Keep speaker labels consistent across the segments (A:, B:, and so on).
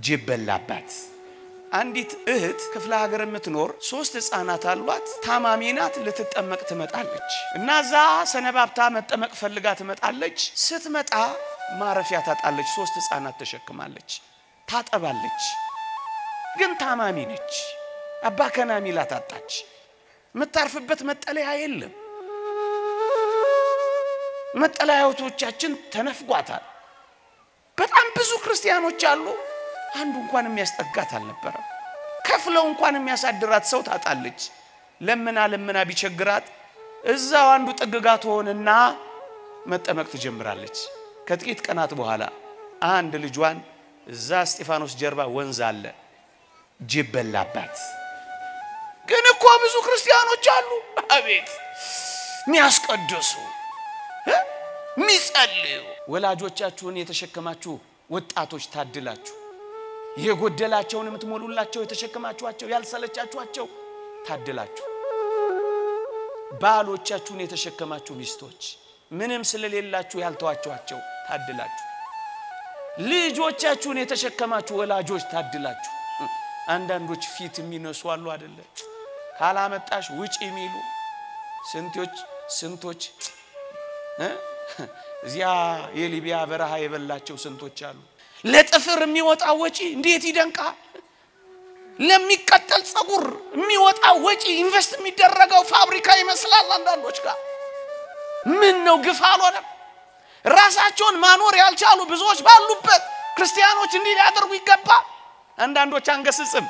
A: ጅብ በላባት አንዲት እህት ክፍለ ሀገር የምትኖር 3 ህፃናት አሏት ታማሚ ናት ልትጠመቅ ትመጣለች እና ዛ ሰነባብታ መጠመቅ ፈልጋ ትመጣለች ስትመጣ ማረፊያ ታጣለች 3 ህፃናት ተሸክማለች ታጠባለች ግን ታማሚ ነች አባ ከናሚላ ታጣች መታርፍበት መጠለያ የለም መጠለያዎቻችን ተነፍጓታል በጣም ብዙ ክርስቲያኖች አሉ አንዱ እንኳን የሚያስጠጋት አልነበረም ከፍለው እንኳን የሚያሳድራት ሰው ታጣለች ለምና ቢቸግራት እዛው አንዱ ጥግጋት ሆነና መጠመቅ ትጀምራለች ከጥቂት ቀናት በኋላ አንድ ልጇን እዛ እስጢፋኖስ ጀርባ ወንዝ አለ ጅብ በላባት ግን እኮ ብዙ ክርስቲያኖች አሉ አቤት ሚያስቀድሱ ሚጸልዩ ወላጆቻችሁን የተሸከማችሁ ወጣቶች ታድላችሁ የጎደላቸውን የምትሞሉላቸው የተሸከማችኋቸው ያልሰለቻችኋቸው ታድላችሁ ባሎቻችሁን የተሸከማችሁ ሚስቶች ምንም ስለሌላችሁ ያልተዋችኋቸው ታድላችሁ ልጆቻችሁን የተሸከማችሁ ወላጆች ታድላችሁ አንዳንዶች ፊት የሚነሱ አሉ አይደለ ካላመጣሽ ውጪ የሚሉ ስንቶች እዚያ የሊቢያ በረሃ የበላቸው ስንቶች አሉ ለጥፍር የሚወጣው ወጪ እንዴት ይደንቃል ለሚቀጠል ጸጉር የሚወጣው ወጪ ኢንቨስት የሚደረገው ፋብሪካ ይመስላል አንዳንዶች ጋር ምን ነው ግፍ አልሆነም ራሳቸውን ማኖር ያልቻሉ ብዙዎች ባሉበት ክርስቲያኖች እንዲህ ሊያደርጉ ይገባል አንዳንዶች አንገስጽም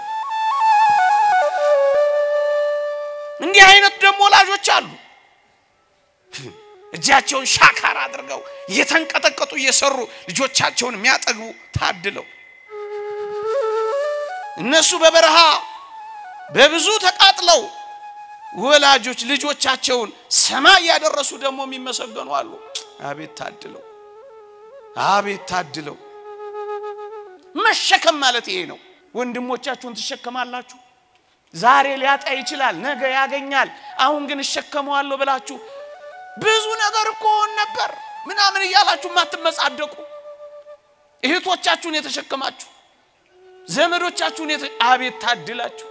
A: እንዲህ አይነት ደሞ ወላጆች አሉ እጃቸውን ሻካራ አድርገው የተንቀጠቀጡ እየሰሩ ልጆቻቸውን የሚያጠግቡ ታድለው እነሱ በበረሃ በብዙ ተቃጥለው ወላጆች ልጆቻቸውን ሰማይ ያደረሱ ደሞ የሚመሰገኑ አሉ አቤት ታድለው መሸከም ማለት ይሄ ነው ወንድሞቻችሁን ተሸከማላችሁ ዛሬ ሊያጣ ይችላል ነገ ያገኛል አሁን ግን እሸከመዋለሁ ብላችሁ ብዙ ነገር እኮ ነበር ምናምን ይያላችሁ ማትመጻደቁ እህቶቻችሁን የተሸከማችሁ ዘመዶቻችሁን አቤት ታድላችሁ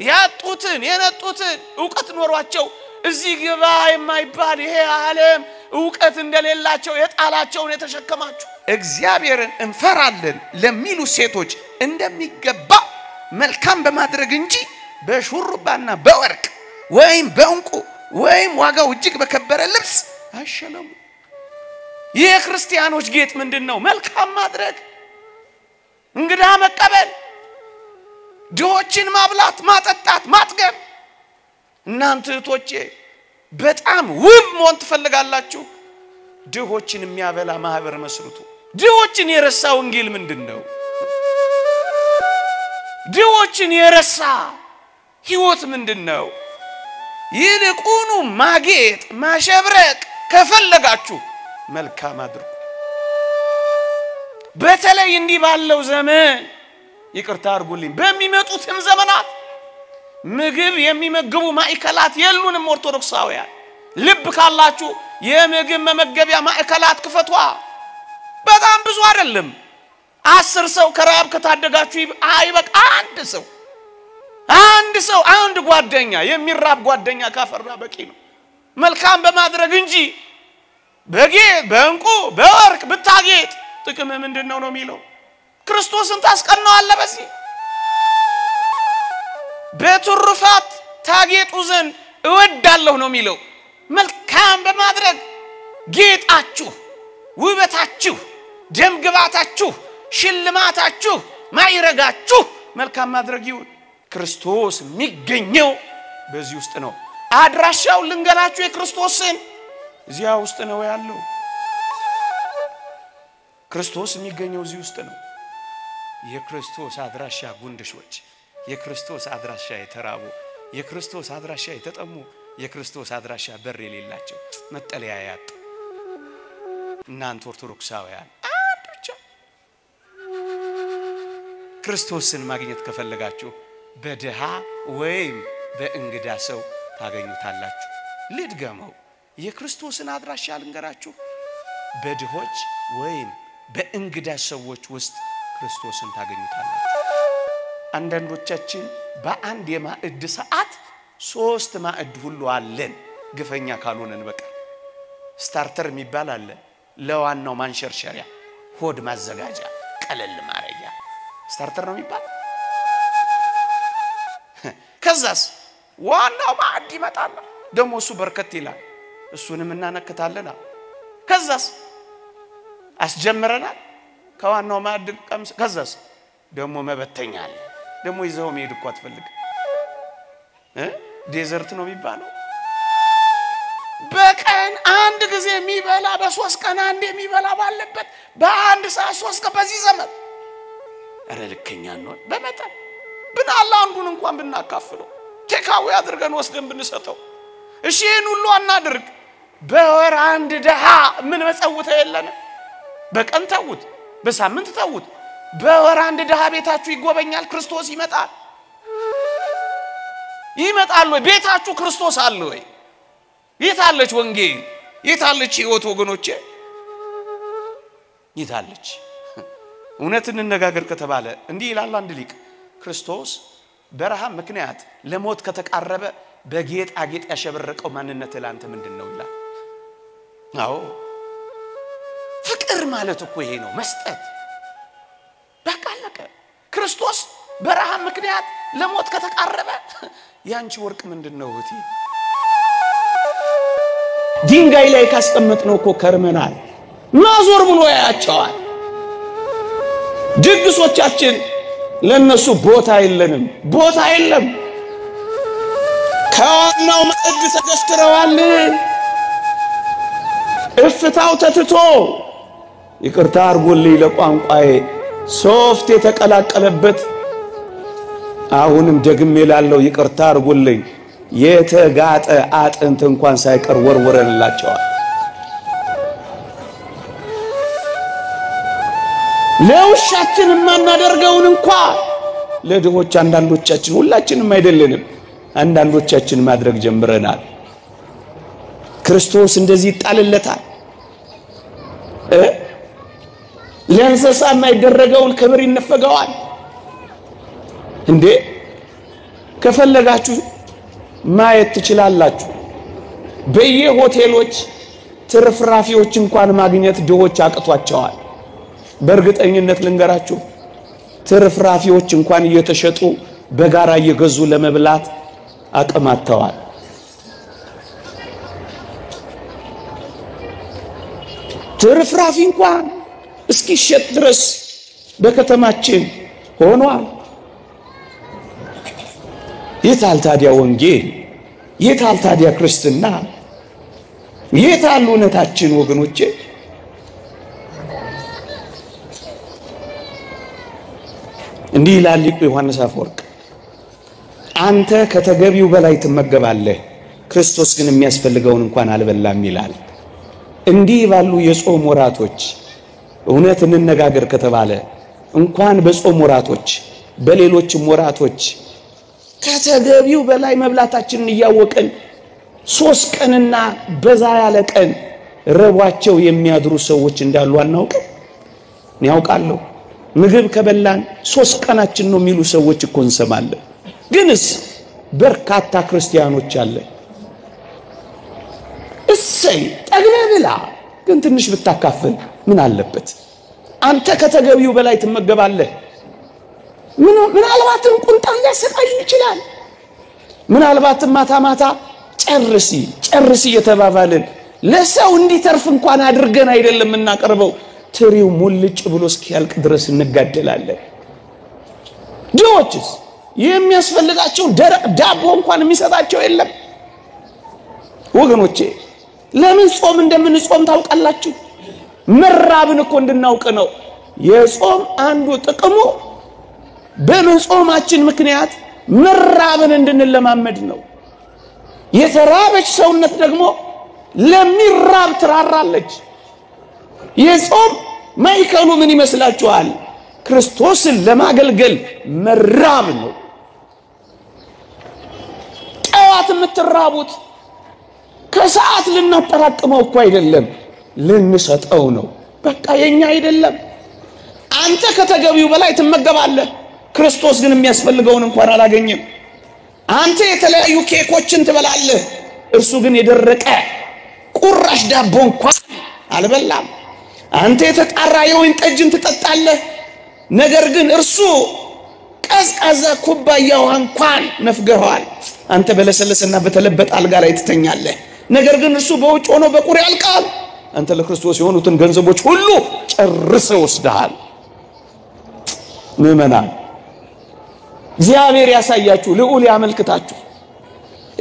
A: ያጡትን የነጡትን ዕውቀት ኖሯቸው እዚህ ግባ የማይባል ይሄ ዓለም ዕውቀት እንደሌላቸው የጣላቸውን የተሸከማችሁ እግዚአብሔርን እንፈራለን ለሚሉ ሴቶች እንደሚገባ መልካም በማድረግ እንጂ በሹሩባና በወርቅ ወይም በእንቁ ወይም ዋጋው እጅግ በከበረ ልብስ አይሸለሙ የክርስቲያኖች ጌጥ ምንድነው መልካም ማድረግ እንግዳ መቀበል ድሆችን ማብላት ማጠጣት ማጥገብ እናንተ እህቶቼ በጣም ውብ መሆን ትፈልጋላችሁ ድሆችን የሚያበላ ማህበር መስርቱ ድሆችን የረሳ ወንጌል ምንድነው ድሆችን የረሳ ህይወት ምንድነው ይልቁኑ ማጌጥ ማሸብረቅ ከፈለጋችሁ መልካም አድርጉ በተለይ እንዲህ ባለው ዘመን ይቅርታ አድርጉልኝ በሚመጡትም ዘመናት ምግብ የሚመግቡ ማዕከላት የሉንም ኦርቶዶክሳውያን ልብ ካላችሁ የምግብ መመገቢያ ማዕከላት ክፈቷ በጣም ብዙ አይደለም 10 ሰው ከራብ ከታደጋችሁ አይበቃ አንድ ሰው አንድ ጓደኛ የሚራብ ጓደኛ ካፈራ በቂ ነው መልካም በማድረግ እንጂ በእንቁ በወርቅ ብታጌጥ ጥቅም ምንድነው ነው የሚለው ክርስቶስን ታስቀናዋለህ በዚህ በትሩፋት ታጌጡ ዘንድ እወዳለሁ ነው የሚለው መልካም በማድረግ ጌጣችሁ ውበታችሁ ደምግባታችሁ ሽልማታችሁ ማይረጋችሁ መልካም ማድረግ ይሁን ክርስቶስ የሚገኘው በዚህ ውስጥ ነው አድራሻው ልንገላችሁ የክርስቶስን እዚያ ውስጥ ነው ያለው ክርስቶስ የሚገኘው እዚህ ውስጥ ነው የክርስቶስ አድራሻ ጉንድሾች የክርስቶስ አድራሻ የተራቡ የክርስቶስ አድራሻ የተጠሙ የክርስቶስ አድራሻ በር የሌላቸው መጠለያ ያጡ እናንተ ኦርቶዶክሳውያን አንዱቻ ክርስቶስን ማግኘት ከፈለጋችሁ በደሃ ወይም በእንግዳ ሰው ታገኙታላችሁ ልድገመው የክርስቶስን አድራሻ ልንገራችሁ በድሆች ወይም በእንግዳ ሰዎች ውስጥ ክርስቶስን ታገኙታላችሁ። አንዳንዶቻችን በአንድ የማዕድ ሰዓት 3 ማዕድ ሁሉ አለን ግፈኛ ካልሆነን በቃ ስታርተር የሚባል አለ ለዋናው ማንሸርሸሪያ ሆድ ማዘጋጃ ቀለል ማረያ ስታርተር ነው የሚባል ከዛስ ዋናው ማዕድ ይመጣል ደሞ እሱ በርከት ይላል እሱንም እናነክታለና ከዛስ አስጀምረናል ከዋናው ማዕድ ቀምስ ከዛስ ደሞ መበተኛል ደሞ ይዘው መሄድ እኮ አትፈልግ ዴዘርት ነው የሚባለው በቀን አንድ ጊዜ የሚበላ በ3 ቀን አንድ የሚበላ ባለበት በአንድ ሰዓት 3 ቀን በዚህ ዘመን አረልከኛ ነው በመጠን ብናላ አንዱን እንኳን ብናካፍለው ቴካው ያድርገን ወስደን ብንሰጠው እሺ ይሄን ሁሉ አናድርግ በወር አንድ ደሃ ምን መጸውተው የለነ በቀን ተውት በሳምንት ተውት በወር አንድ ደሃ ቤታችሁ ይጎበኛል ክርስቶስ ይመጣል ወይ ቤታችሁ ክርስቶስ አለ ወይ የታለች ወንጌል የታለች ህይወት ወገኖቼ የታለች እውነትን እንነጋገር ከተባለ እንዲህ ይላል አንድ ሊቅ ክርስቶስ በረሃብ ምክንያት ለሞት ከተቃረበ በጌጥ አጌጥ ያሸበረቀው ማንነት ላንተ ምንድነው ይላል አዎ ፍቅር ማለት እኮ ይሄ ነው መስጠት በቃ አለቀ ክርስቶስ በረሃብ ምክንያት ለሞት ከተቃረበ ያንቺ ወርቅ ምንድነው እህቴ ድንጋይ ላይ ካስቀመጥነው እኮ ከርመናል ማዞር ብሎ ያያቸዋል ድግሶቻችን ለነሱ ቦታ የለም ከዋናው ማዕድ ተገፍትረዋል እፍታው ተትቶ ይቅርታ አርጉልኝ ለቋንቋዬ ሶፍት የተቀላቀለበት አሁንም ደግሜ ላለው ይቅርታ አርጉልኝ የተጋጠ አጥንት እንኳን ሳይቀር ወርወረንላቸዋል ለውሻችን ማናደርገውን እንኳን ለድሆች አንዳንዶቻችን ሁላችንም አይደለንም አንዳንዶቻችን ማድረግ ጀምረናል ክርስቶስ እንደዚህ ይጣልለታል ለእንስሳ የማይደረገውን ክብር ይነፈገዋል እንዴ ከፈለጋችሁ ማየት ትችላላችሁ በየሆቴሎች ትርፍራፊዎች እንኳን ማግኘት ድሆች አቅቷቸዋል በእርግጠኝነት ልንገራችሁ ትርፍራፊዎች እንኳን እየተሸጡ በጋራ እየገዙ ለመብላት አቅማተዋል ትርፍራፊ እንኳን እስኪሸጥ ድረስ በከተማችን ሆኗል የታል ታዲያ ወንጌል የታል ታዲያ ክርስትና የታል እውነታችን ወገኖቼ እንዲህ ይላል ሊቁ ዮሐንስ አፈወርቅ አንተ ከተገቢው በላይ ትመገባለህ ክርስቶስ ግን የሚያስፈልገውን እንኳን አልበላም ይላል እንዲህ ባሉ የጾም ወራቶች እውነት እንነጋገር ከተባለ እንኳን በጾም ወራቶች በሌሎችም ወራቶች ከተገቢው በላይ መብላታችንን ያወቀን 3 ቀንና በዛ ያለ ቀን ረቧቸው የሚያድሩ ሰዎች እንዳሉ አናውቅም ያውቃለሁ ምግብ ከበላን 3 ቀናችን ነው የሚሉ ሰዎች እኮ እንሰማለን ግንስ በርካታ ክርስቲያኖች አለ እሰይ ጠግበብላ ግን ትንሽ ብታካፍል ምን አለበት አንተ ከተገቢው በላይ ትመገባለህ ምናልባትም ቁንጣን ሊያሰቃይ ይችላል ምናልባትም ማታ ጨርሲ የተባባልን ለሰው እንዲተርፍ እንኳን አድርገን አይደለም እናቀርበው ትሪው ሙልጭ ብሎ እስኪያልቅ ድረስ እንጋደላለን ጆችስ የሚያስፈልጋቸው ደረቅ ዳቦ እንኳን የሚሰጣቸው የለም ወገኖቼ ለምን ጾም እንደምንጾም ታውቃላችሁ መራብን እኮ እንድናውቅ ነው የጾም አንዱ ጥቅሙ በመጾማችን ምክንያት መራብን እንድንለማመድ ነው የተራበች ሰውነት ደግሞ ለሚራብ ትራራለች የጾም ማይከሉ ምን ይመስላችኋል ክርስቶስን ለማገልገል መራብ ነው ጠዋት የምትራቡት ከሰዓት ልናጠራቅመው እኮ አይደለም ልንሰጠው ነው በቃ የኛ አይደለም አንተ ከተገቢው በላይ ትመገባለህ ክርስቶስ ግን የሚያስፈልገውን እንኳን አላገኘም አንተ የተለያዩ ኬኮችን ትበላለህ እርሱ ግን የደረቀ ቁራሽ ዳቦ እንኳን አልበላም አንተ የተጣራ የወይን ጠጅን ትጠጣለህ ነገር ግን እርሱ ቀዝቃዛ ኩባያው እንኳን ነፍገዋል አንተ በለሰለሰና በተለበጠ አልጋ ላይ ትተኛለህ ነገር ግን እርሱ በውጭ ሆኖ በቁር ያልቃል አንተ ለክርስቶስ የሆኑትን ገንዘቦች ሁሉ ጨርሰህ ወስደሃል ምእመናን እግዚአብሔር ያሳያችሁ ልዑል ያመልክታችሁ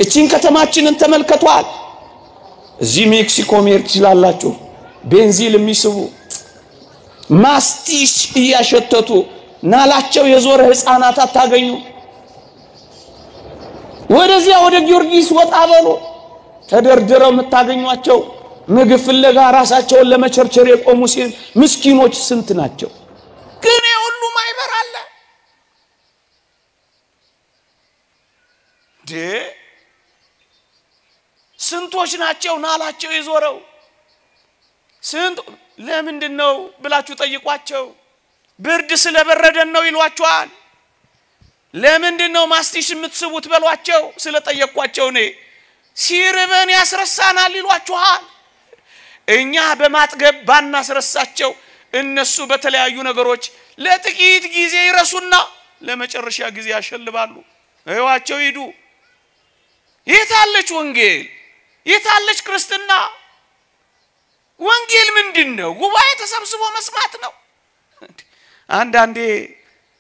A: እቺን ከተማችንን ተመልከቷል እዚህ ሜክሲኮ መሄድ ትችላላችሁ ቤንዚል የሚስቡ ማስቲሽ እያሸተቱ ናላቸው የዞረ ህፃናት አታገኙ ወደዚያ ወደ ጊዮርጊስ ወጣ በሉ ተደርድረው የምታገኟቸው ምግብ ፍለጋ ራሳቸውን ለመቸርቸር የቆሙ ምስኪኖች ስንት ናቸው ግን የሁሉ ማይበር አለ ስንቶች ናቸው ናላቸው የዞረው ስንት ለምንድነው ብላችሁ ጠይቋቸው ብርድ ስለበረደን ነው ይሏቸዋል ለምንድነው ማስቲሽ የምትስቡት በሏቸው ስለጠየቅኳቸው ነው ሲርበን ያስረሳናል ይሏቸዋል እኛ በማጥገብ ባናስረሳቸው እነሱ በተለያዩ ነገሮች ለጥቂት ጊዜ ይረሱና ለመጨረሻ ጊዜ ያሸልባሉ አይዋቸው ይዱ የታለች ወንጌል የታለች ክርስትና ወንጌል ምንድነው ጉባኤ ተሰብስቦ መስማት ነው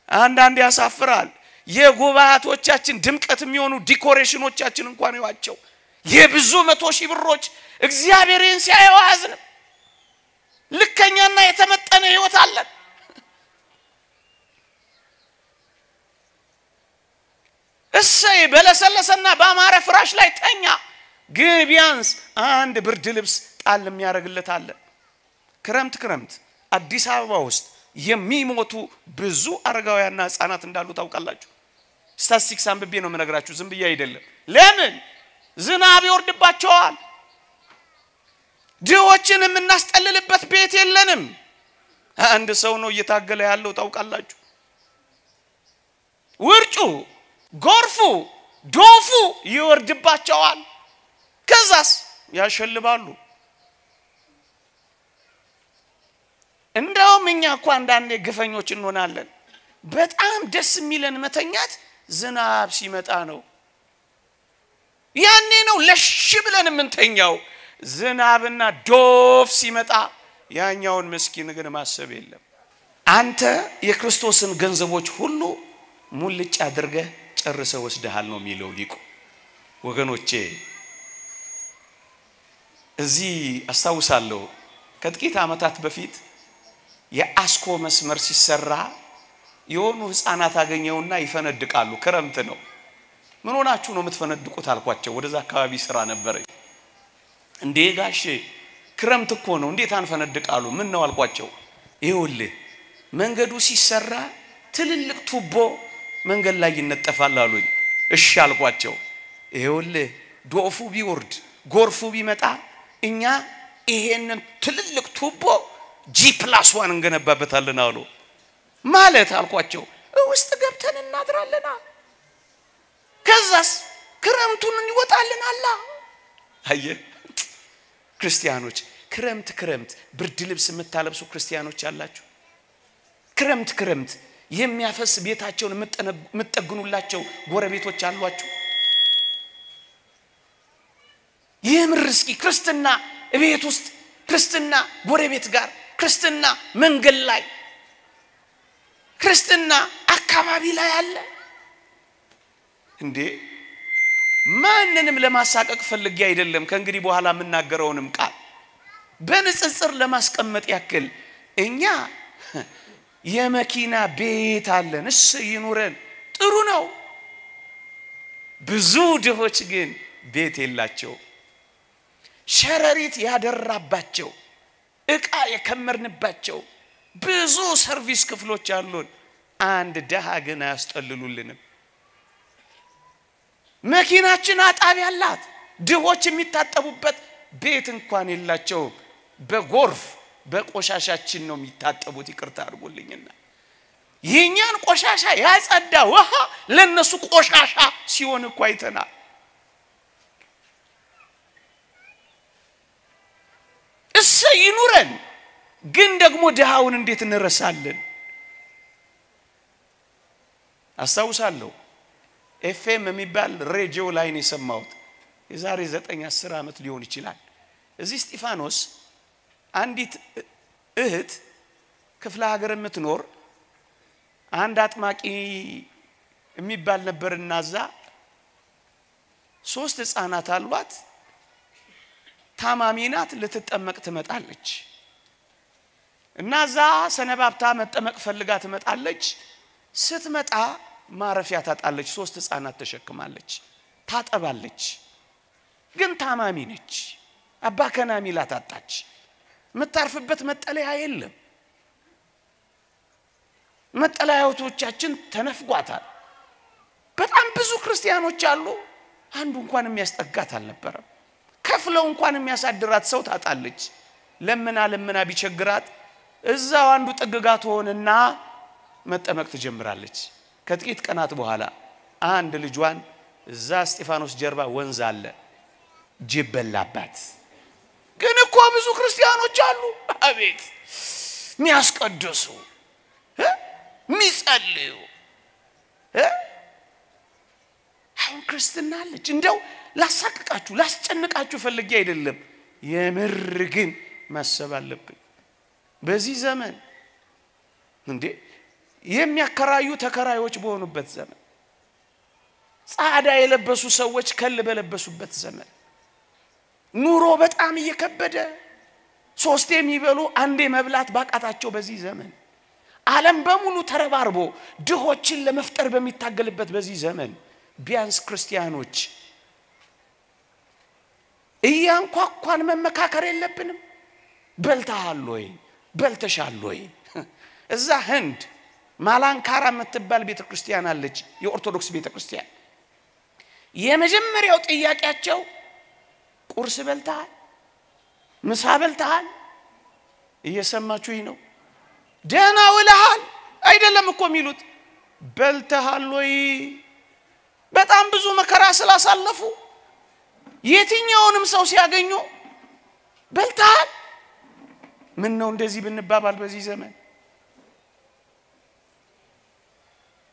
A: አንዳንዴ ያሳፍራል የጉባኤቶቻችን ድምቀት የሚሆኑ ዲኮሬሽኖቻችን እንኳን ይዋቸው የብዙ 100 ሺህ ብሮች እግዚአብሔርን ሲያያዝን ልከኛና የተመጠነ ህይወት አለን እሰይ በለሰለሰና ባማረ ፍራሽ ላይ ተኛ ግን ቢያንስ አንድ ብርድ ልብስ ጣል የሚያረግለት አለ ክረምት አዲስ አበባ ውስጥ የሚሞቱ ብዙ አረጋውያንና ህፃናት እንዳሉ ታውቃላችሁ ስታቲስቲክስ አንብቤ ነው መነግራችሁ ዝም ብዬ አይደለም ለምን ዝናብ ይወርድባቸዋል ድሆችን የምናስጠልልበት ቤት የለንም አንድ ሰው ነው እየታገለ ያለው ታውቃላችሁ ውርጩ ጎርፉ ዶፉ ይወርድባቸዋል ከዛስ ያሸልባሉ እንደውም እኛ እንኳን አንዳንዴ ግፈኞች እንሆናለን በጣም ደስ የሚለን መተኛት ዝናብ ሲመጣ ነው ያኔ ነው ለሽ ብለን የምንተኛው ዝናብና ዶፍ ሲመጣ ያኛውን መስኪን ግን ማሰብ የለም አንተ የክርስቶስን ገንዘቦች ሁሉ ሙልጭ አድርገህ ጨርሰህ ወስደሃል ነው የሚለው ሊቁ ወገኖቼ እዚህ አስተውሳለሁ ከጥቂት አመታት በፊት የአስኮ መስመር ሲሰራ የሆኑ ህፃናት አገኘውና ይፈነድቃሉ ክረምት ነው ምን ሆናችሁ ነው የምትፈነድቁት አልኳቸው ወደዛ አካባቢ ስራ ነበር እንዴ ጋሼ ክረምት እኮ ነው እንዴት አንፈነድቃሉ ምን ነው አልኳቸው ይኸውልህ መንገዱ ሲሰራ ትልልቅ ቱቦ መንገድ ላይ ይነጠፋል አሉኝ እሺ አልኳቸው ይኸውልህ ዶፉ ቢወርድ ጎርፉ ቢመጣ እኛ ይሄንን ትልልቅ ቱቦ G+1 እንገነባበታለን አሉ ማለት አልኳቸው ውስጥ ገብተን እናድራለና ከዛስ ክረምቱን እንወጣለን አላ አየ ክርስቲያኖች ክረምት ብርድ ልብስ የምታለብሱ ክርስቲያኖች አላችሁ ክረምት የሚያፈስ ቤታቸውን የምትጠግኑላቸው ጎረቤቶች አሏችሁ የምርስኪ ክርስትና ቤት ውስጥ ክርስትና ጎረቤት ጋር ክርስትና መንገድ ላይ ክርስትና አካባቢ ላይ አለ እንዴ ማንንም ለማሳቀቅ ፈልጌ አይደለም ከእንግዲህ በኋላ የምናገረውንም ቃል በንጽጽር ለማስቀመጥ ያክል እኛ የመኪና ቤት አለን እሺ ይኑረን ጥሩ ነው ብዙ ድሆች ግን ቤት የላቸው ሸረሪት ያደራባቸው እቃ የከመርንባቸው ብዙ ሰርቪስ ክፍሎች አሉን አንድ ደሃ ግን አያስጠልሉልንም መኪናችን አጣቢ አላት ድሆች የሚታጠቡበት ቤት እንኳን የላቸው በጎርፍ በቆሻሻችን ነው የሚታጠቡት ይቅርታ አድርጉልኝና የኛን ቆሻሻ ያጸዳ ውሃ ለነሱ ቆሻሻ ሲሆን እኮ አይተናል ይኑረን ግን ደግሞ ደሃውን እንዴት እንረሳለን አስተውሳለሁ ኤፍኤም የሚባል ሬዲዮ ላይ ነው የሰማሁት የዛሬ 9-10 አመት ሊሆን ይችላል እዚህ እስጢፋኖስ አንዲት እህት ክፍለ ሀገር የምትኖር አንድ አጥማቂ የሚባል ነበርና ዛ 3 ህፃናት አሏት ታማሚናት ልትጠመቅ ትመጣለች እና ዛ ሰነባብታ መጠመቅ ፈልጋ ትመጣለች ስትመጣ ማረፊያ ታጣለች 3 ህፃናት ተሸክማለች ታጠባለች ግን ታማሚ ነች አባ ከናሚላ ታጣች መታርፍበት መጠለያ የለም መጠለያዎቻችን ተነፍጓታል በጣም ብዙ ክርስቲያኖች አሉ አንዱ እንኳን የሚያስጠጋት አልነበረም ከፍለው እንኳን የሚያሳድራት ሰው ታጣለች ለምና ቢቸግራት እዛው አንዱ ጥግጋት ሆነና መጠመቅ ትጀምራለች ከጥቂት ቀናት በኋላ አንድ ልጇን እዛ እስጢፋኖስ ጀርባ ወንዝ አለ ጅበላባት ግን እኮ ብዙ ክርስቲያኖች አሉ አቤት ሚያስቀድሱ ሚጸልዩ አሁን ክርስትና ልጅ እንደው ላሳቀቃችሁ ላስጨንቃችሁ ፈልጌ አይደለም የምር ግን ማሰብ አለብን በዚህ ዘመን እንዴ የሚያከራዩ ተከራዮች በሆኑበት ዘመን ጻዳ የለበሱ ሰዎች ከል በለበሱበት ዘመን ኑሮ በጣም እየከበደ ሶስቴ የሚበሉ አንዴ መብላት ባቃታቸው በዚህ ዘመን ዓለም በሙሉ ተረባርቦ ድሆችን ለመፍጠር በሚታገልበት በዚህ ዘመን ቢያንስ ክርስቲያኖች እያንኳኳን መመካከር የለብንም በልተሃል ወይ በልተሻል ወይ እዛ ህንድ ማላንካራ የምትባል ቤተክርስቲያን አለች የኦርቶዶክስ ቤተክርስቲያን የመጀመሪያው ጥያቄያቸው ቁርስ በልተሃል ምሳ በልተሃል እየሰማችሁኝ ነው ደህና ውለሃል አይደለም እኮ የሚሉት በልተሃል ወይ በጣም ብዙ መከራ ስላሳለፉ የትኛውንም ሰው ሲያገኙ በልተሃል ምን ነው እንደዚህ ብንባባል በዚህ ዘመን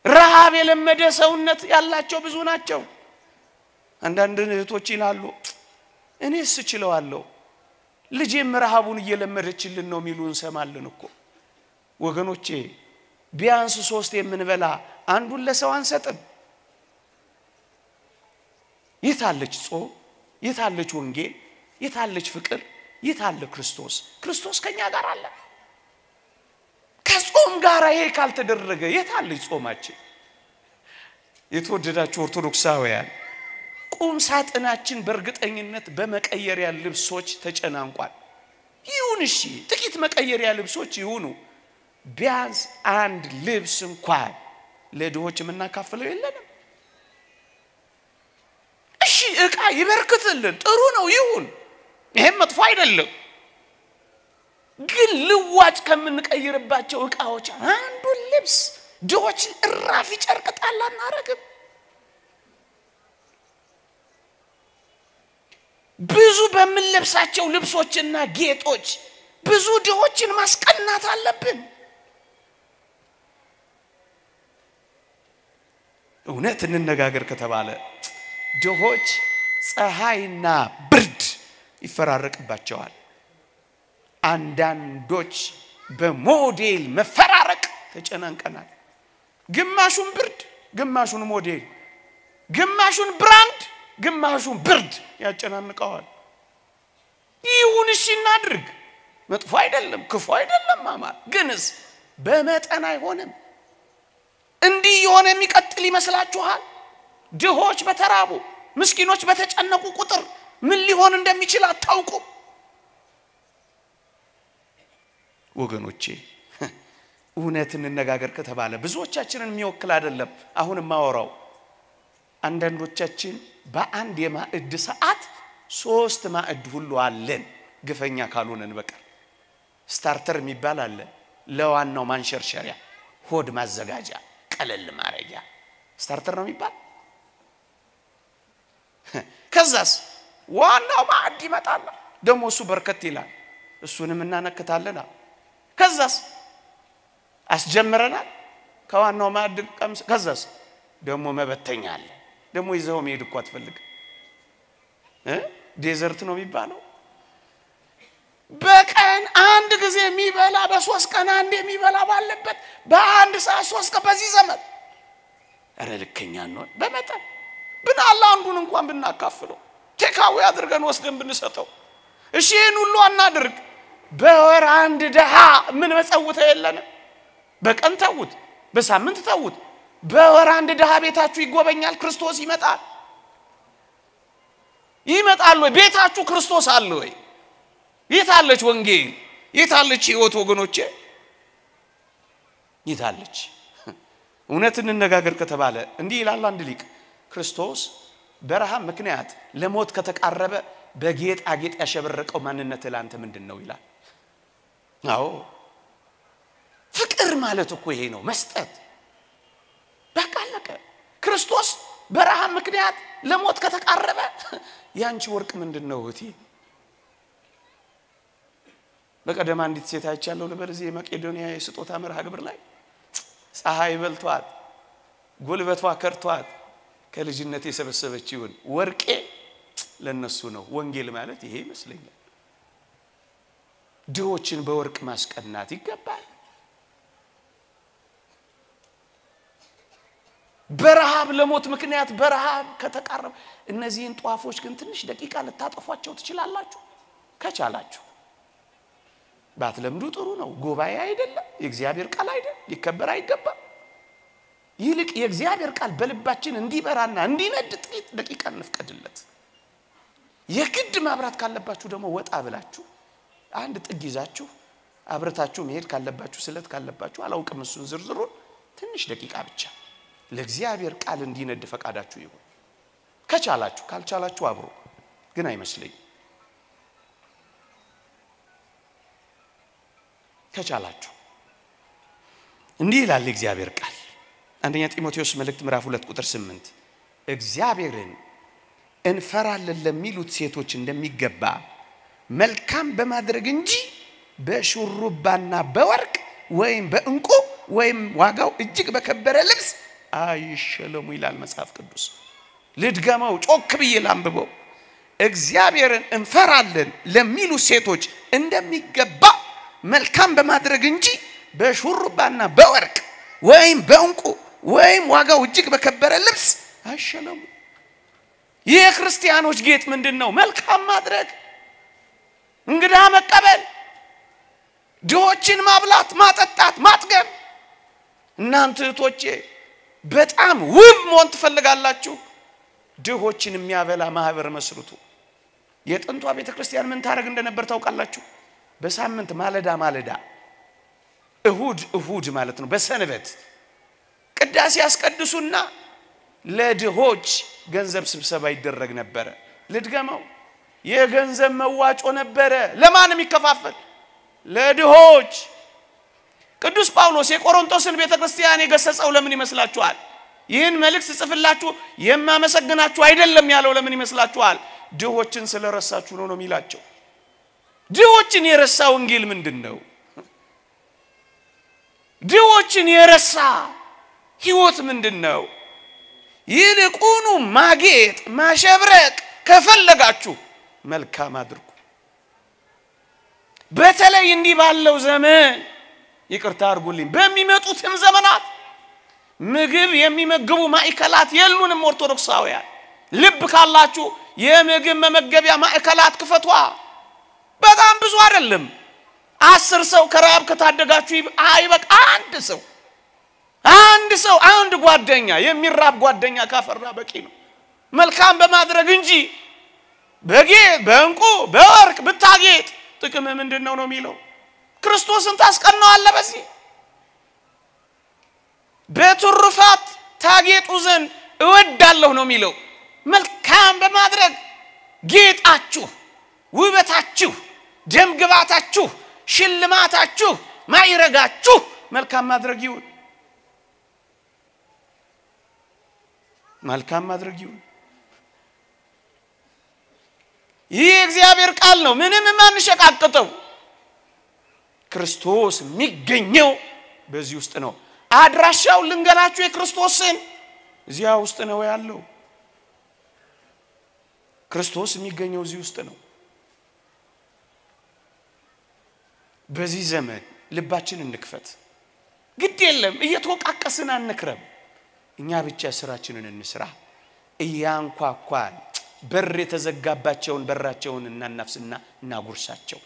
A: ረሃብ የለመደ ሰውነት ያላቸው ብዙ ናቸው አንዳንድ እህቶች ይላሉ እኔስ እችለዋለሁ ልጄም ረሃቡን እየለመደችልን ነው የሚሉን ሰማልን እኮ ወገኖቼ ቢያንስ 3 የምንበላ አንዱን ለሰው አንሰጥም ይታለች ጾም ይታለች ወንጌል ይታለች ፍቅር ይታለ ክርስቶስ ከኛ ጋር አለ ከጾም ጋር ይሄ ካልተደረገ ይታለች ጾማችን የተወደዳችሁ ኦርቶዶክሳውያን ቁም ሳጥናችን በርግጠኝነት በመቀየሪያ ልብሶች ተጨናንቋል ይሁን እሺ ጥቂት መቀየሪያ ልብሶች ይሁኑ ቢያንስ አንድ ልብስ እንኳን ለድሆች ምናካፍለው የለንም እሺ እቃ ይበርክትልን ጥሩ ነው ይሁን ይሄም መጥፎ አይደለም ግን ልዋጭ ከምንቀይርባቸው እቃዎች አንዱ ልብስ ድሆች እራፊ ጨርቅ ጣል አናረግም ብዙ በመለብሳቸው ልብሶችና ጌጦች ብዙ ድሆችን ማስቀናት አለብን እውነት እንነጋገር ከተባለ ድሆች ፀሐይና ብርድ ይፈራረቅባቸዋል አንዳንዶች በሞዴል መፈራረቅ ተጨናንቀናል ግማሹን ብርድ ግማሹን ሞዴል ግማሹን ብራንድ ግማሹን ብርድ ያጨናንቀዋል ይሁን እሺ እናድርግ መጥፎ አይደለም ክፉ አይደለም ማማር ግንስ በመጠን አይሆንም እንዲህ የሆነ የሚቀጥል ይመስላችኋል ድሆች በተራቡ ምስኪኖች በተጨነቁ ቁጥር ምን ሊሆን እንደሚችል አታውቁ ወገኖቼ እውነት እንነጋገር ከተባለ ብዙዎቻችንን የሚወክል አይደለም አሁን ማወራው አንዳንዶቻችን በአንድ የማዕድ ሰዓት 3 ማዕድ ሁሉ አለን ግፈኛ ካልሆነን በቀር ስታርተር የሚባል አለ ለዋናው ማንሸርሸሪያ ሆድ ማዘጋጃ ቀለል ማረጊያ ስታርተር ነው የሚባል ከዛስ ዋናው ማዕድ ይመጣል ደሞ እሱ በርከት ይላል እሱንም እናነክታለና ከዛስ አስጀምረናል ከዋናው ማዕድ ቀምስ ከዛስ ደሞ መበተኛ አለ ደሞ ይዘው መሄድ እኮ አትፈልግ ዴዘርት ነው የሚባለው በቀን አንድ ጊዜ የሚበላ በሶስት ቀን አንድ የሚበላ ባለበት በአንድ ሰዓት ሶስት ቀን በዚህ ዘመን አረ ልከኛ ነው በመጠን ብናላ አንዱን እንኳን ብናካፍለው ቴካው ያድርገን ወስደን ብንሰጠው እሺ ይሄን ሁሉ አናድርግ በወር አንድ ደሃ ምን መጸውተው የለንም በቀን ተውት በሳምንት ተውት በወር አንድ ደሃ ቤታችሁ ይጎበኛል ክርስቶስ ይመጣል ወይ ቤታችሁ ክርስቶስ አለ ወይ የታለች ወንጌል የታለች ህይወት ወገኖቼ የታለች እውነትን እንነጋገር ከተባለ እንዲህ ይላል አንድ ሊቅ ክርስቶስ በረሃብ ምክንያት ለሞት ከተቃረበ በጌጥ አጌጥ ያሸበረቀው ማንነት ለአንተ ምንድነው ይላል አዎ ፍቅር ማለት እኮ ይሄ ነው መስጠት በቃለቀ ክርስቶስ በረሃብ ምክንያት ለሞት ከተቃረበ ያንቺ ወርቅ ምንድነው እህቴ በቀደም አንዲት ሴት አይቻለሁ ለበርዚ መቄዶንያ የስጦታ መርሃ ግብር ላይ ፀሐይ በልቷት ጉልበቷ ከርቷት ከልጅነት የሰበሰበችውን ወርቄ ለነሱ ነው ወንጌል ማለት ይሄ ይመስለኛል ድሆችን በወርቅ ማስቀናት ይገባል በረሃብ ለሞት ምክንያት በረሃብ ከተቃረበ እነዚህን ጧፎች ግን ትንሽ ደቂቃ ልታጠፏቸው ትችላላችሁ ከቻላችሁ ባትለምዱ ጥሩ ነው ጎባዬ አይደለም የእግዚአብሔር ቃል አይደል ሊከበር አይገባም ይልቅ የእግዚአብሔር ቃል በልባችን እንዲበራና እንዲነድ ጥቂት ደቂቃ እንፍቀድለት የግድ ማብራት ካለባችሁ ደግሞ ወጣ ብላችሁ አንድ ጥግ ይዛችሁ አብረታችሁ መሄድ ካለባችሁ ስለት ካለባችሁ አላውቅም እሱን ዝርዝሩን ትንሽ ደቂቃ ብቻ ለእግዚአብሔር ቃል እንዲነድ ፈቃዳችሁ ይሁን ከቻላችሁ ካልቻላችሁ አብሩ ግን አይመስልኝ ከቻላችሁ እንዲህ ይላል እግዚአብሔር ቃል አንደኛ ጢሞቴዎስ መልእክት ምዕራፍ 2 ቁጥር 8 እግዚአብሔርን እንፈራለን ለሚሉት ሴቶች እንደሚገባ መልካም በማድረግ እንጂ በሹሩባና በወርቅ ወይም በእንቁ ወይም ዋጋው እጅግ በከበረ ልብስ አይሸለሙ ይላል መጽሐፍ ቅዱስ ልድገመው ጮክ ብዬ ላንብበው እግዚአብሔርን እንፈራለን ለሚሉት ሴቶች እንደሚገባ መልካም በማድረግ እንጂ በሹሩባና በወርቅ ወይም በእንቁ ወይም ዋጋው እጅግ በከበረ ልብስ አይሸለሙ የክርስቲያኖች ጌጥ ምንድነው መልካም ማድረግ እንግዳ መቀበል ድሆችን ማብላት ማጠጣት ማጥገብ እናንተ እህቶቼ በጣም ውብ መሆን ትፈልጋላችሁ ድሆችን የሚያበላ ማህበር መስርቱ የጥንቷ ቤተክርስቲያን ምን ታረግ እንደነበር ታውቃላችሁ በሳምንት ማለዳ እሁድ ማለት ነው በሰንበት ቅዳሴ ያስቀድሱና ለድሆች ገንዘብ ስብሰባ ይደረግ ነበር ልድገመው የገንዘብ መዋጮ ነበር ለማንም ይከፋፈል ለድሆች ቅዱስ ጳውሎስ የቆሮንቶስን ቤተክርስቲያን የገሰጸው ለምን ይመስላችኋል ይህን መልእክት ጽፍላችሁ የማመሰግናችሁ አይደለም ያለው ለምን ይመስላችኋል ድሆችን ስለረሳችሁ ነው የሚላቸው ድሆችን የረሳ ወንጌል ምንድነው ድሆችን የረሳ ህይወት ምንድነው ይልቁኑ ማጌጥ ማሸብረቅ ከፈለጋችሁ መልካም አድርጉ በተለይ እንዲህ ባለው ዘመን ይቅርታ አድርጉልኝ በሚመጡትም ዘመናት ምግብ የሚመግቡ ማዕከላት የሉንም ኦርቶዶክሳውያን ልብ ካላችሁ የምግብ መመገቢያ ማዕከላት ክፈቷ በጣም ብዙ አይደለም 10 ሰው ከራብ ከታደጋችሁ አይበቃ አንድ ሰው አንድ ጓደኛ የሚራብ ጓደኛ ካፈራ በቂ ነው መልካም በማድረግ እንጂ በእንቁ በወርቅ ብታጌጥ ጥቅም ምንድነው ነው የሚለው ክርስቶስን ታስቀናዋለ በዚህ በትሩፋት ታጌጡ ዘንድ እወዳለሁ ነው የሚለው መልካም በማድረግ ጌጣችሁ ውበታችሁ ደምግባታችሁ ሽልማታችሁ ማይረጋችሁ መልካም ማድረግ ይሁን መልካም ማድረግ ይሁን ይህ እግዚአብሔር ቃል ነው ምንም ማንሸቃቀጠው ክርስቶስ የሚገኘው በዚህ ውስጥ ነው አድራሻው ልንገላችሁ የክርስቶስን እዚያ ውስጥ ነው ያለው ክርስቶስ የሚገኘው እዚህ ውስጥ ነው በዚህ ዘመን ልባችን እንክፈት ግድ የለም እየተወቃቀስን አንክረም እኛ ብቻ ስራችንን እንስራ እያንኳኳን በር የተዘጋባቸውን በራቸውን እናናፍስና እናጉርሳቸው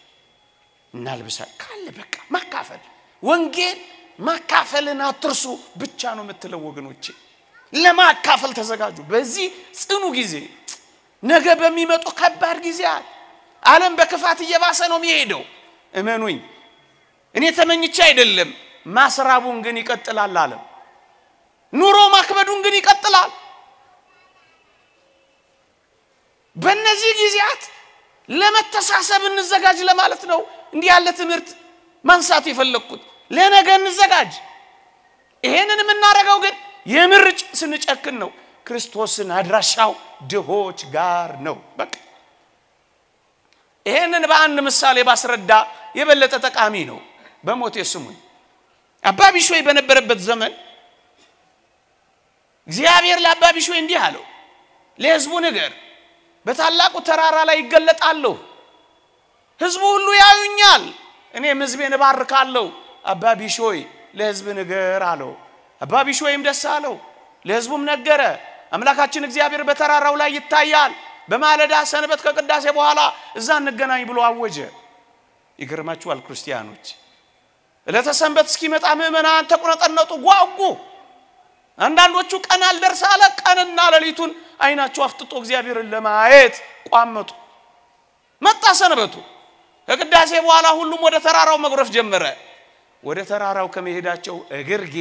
A: እናልብሳ ካለ በቃ ማካፈል ወንጌል ማካፈልን አትርሱ ብቻ ነው የምትለው ወገኖቼ ለማካፈል ተዘጋጁ በዚህ ጽኑ ጊዜ ነገ በሚመጡ ከባድ ጊዜያት ዓለም በክፋት እየባሰ ነው የሚሄደው እመኑኝ እኔ ተመኝቼ አይደለም ማስራቡን ግን ይቀጥላል ዓለም ኑሮ ማክበዱን ግን ይቀጥላል በእነዚህ ጊዜያት ለመተሳሰብ እንዘጋጅ ለማለት ነው እንዲህ ያለ ትምህርት ማንሳት ይፈልኩት ለነገ እንዘጋጅ ይሄንን የምናረጋው ግን የምርጭ ስንጨክን ነው ክርስቶስን አድራሻው ድሆች ጋር ነው በቃ ይሄንን በአንድ ምሳሌ ባስረዳ የበለጠ ጠቃሚ ነው በሞቴ ስሙኝ አባቢሾይ በነበረበት ዘመን እግዚአብሔር ለአባቢሾይ እንዲህ አለው ለሕዝቡ ንገር በታላቁ ተራራ ላይ ይገለጣሉ ሕዝቡ ሁሉ ያዩኛል እኔ ሕዝቤን ባርካለሁ አባቢሾይ ለሕዝብ ንገር አለው አባቢሾይም ደስ አለው ለሕዝቡም ነገረ አምላካችን እግዚአብሔር በተራራው ላይ ይታያል በማለዳ ሰንበት ከቅዳሴ በኋላ እዛ እንገናኝ ብሎ አወጀ ይገርማችኋል ክርስቲያኖች ለተሰንበት እስኪመጣ ምእመናን ተቆነጠነጡ ጓጉ አንዳንዶቹ ቀን አልደርስ አለ ቀንና ሌሊቱን አይናቸው አፍጥጦ እግዚአብሔርን ለማየት ቋመጡ መጣ ሰንበቱ ከቅዳሴ በኋላ ሁሉም ወደ ተራራው መግረፍ ጀመረ ወደ ተራራው ከመሄዳቸው እግርጌ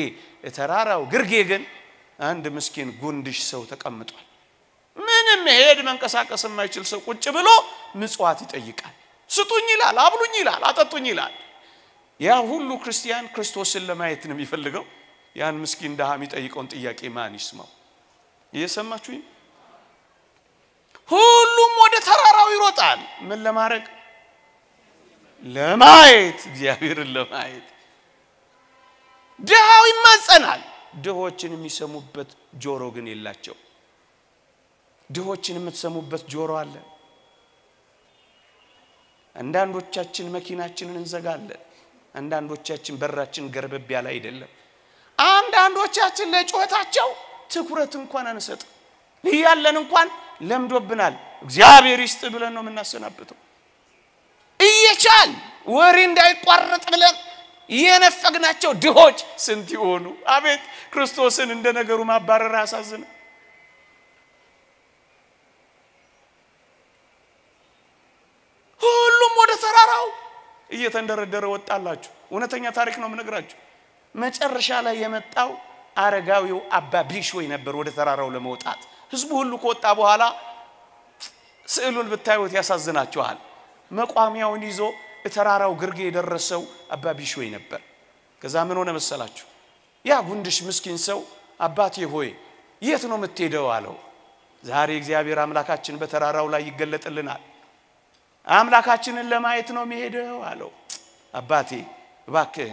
A: ተራራው ግርጌ ግን አንድ ምስኪን ጉንድሽ ሰው ተቀምጧል ምንም ሄድ መንቀሳቀስ የማይችል ሰው ቁጭ ብሎ ምጽዋት ይጠይቃል ስጡኝ ይላል አብሉኝ ይላል አጠጡኝ ይላል ያ ሁሉ ክርስቲያን ክርስቶስን ለማየት ነው የሚፈልገው ያን ምስኪን ደሃ የሚጠይቀውን ጥያቄ ማን ይስማው እየሰማችሁኝ ሁሉም ወደ ተራራው ይሮጣል ምን ለማድረግ ለማየት እግዚአብሔርን ለማየት ደሃው ይማጸናል ድሆችን የሚሰሙበት ጆሮ ግን የላቸው ድሆችን የምትሰሙበት ጆሮ አለ አንዳንዶቻችን መኪናችንን እንዘጋለን አንዳንዶቻችን በራችን ገርበብ ያለ አይደለም አንዳንዶቻችን ለጮታቸው ትኩረት እንኳን አንሰጥ ይያለን እንኳን ለምዶብናል እግዚአብሔር ይስጥ ብለን ነው የምናሰናብተው እየቻል ወሬ እንዳይቋረጥ ብለን የነፈግናቸው ድሆች ስንት ይሆኑ አቤት ክርስቶስን እንደ ነገሩ ማባረር ያሳዝነ ሁሉም ወደ ተራራው እየተንደረደረ ወጣላችሁ እውነተኛ ታሪክ ነው የምነግራችሁ መጨረሻ ላይ የመጣው አረጋዊው አባቢሾይ ነበር ወደ ተራራው ለመውጣት ህዝቡ ሁሉ ከወጣ በኋላ ስዕሉን ብታዩት ያሳዝናችኋል መቋሚያውን ይዞ ተራራው ግርጌ የደረሰው አባቢሾይ ነበር ከዛ ምን ሆነ መሰላችሁ ያ ጉንድሽ ምስኪን ሰው አባቴ ሆይ የት ነው የምትሄደው አለው ዛሬ እግዚአብሔር አምላካችን በተራራው ላይ ይገለጥልናል አምላካችንን ለማየት ነው የሚሄደው አለው አባቴ እባክህ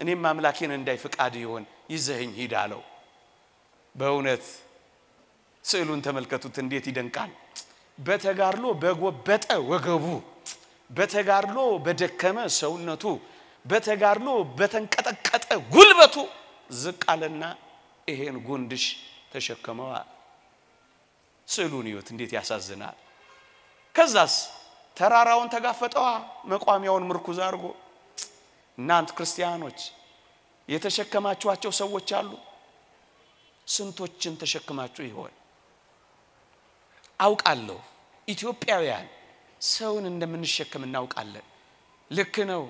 A: እኔም አምላኬን እንዳይ ፍቃድ ይሆን ይዘህኝ ሂድ አለው በእውነት ስዕሉን ተመልከቱት እንዴት ይደንቃል በተጋርሎ በጎበጠ ወገቡ በተጋርሎ በደከመ ሰውነቱ በተጋርሎ በተንቀጠቀጠ ጉልበቱ ዝቃለና ይሄን ጉንድሽ ተሸከመዋ ስዕሉን ይወት እንዴት ያሳዝናል ከዛስ ተራራውን ተጋፈጠዋ መቋሚያውን ምርኩዝ አርጎ እናንተ ክርስቲያኖች የተሸከማችኋቸው ሰዎች አሉ ስንቶችን ተሸክማችሁ ይሆን አውቃለሁ ኢትዮጵያውያን ሰውን እንደምንሸከም እናውቃለን ልክ ነው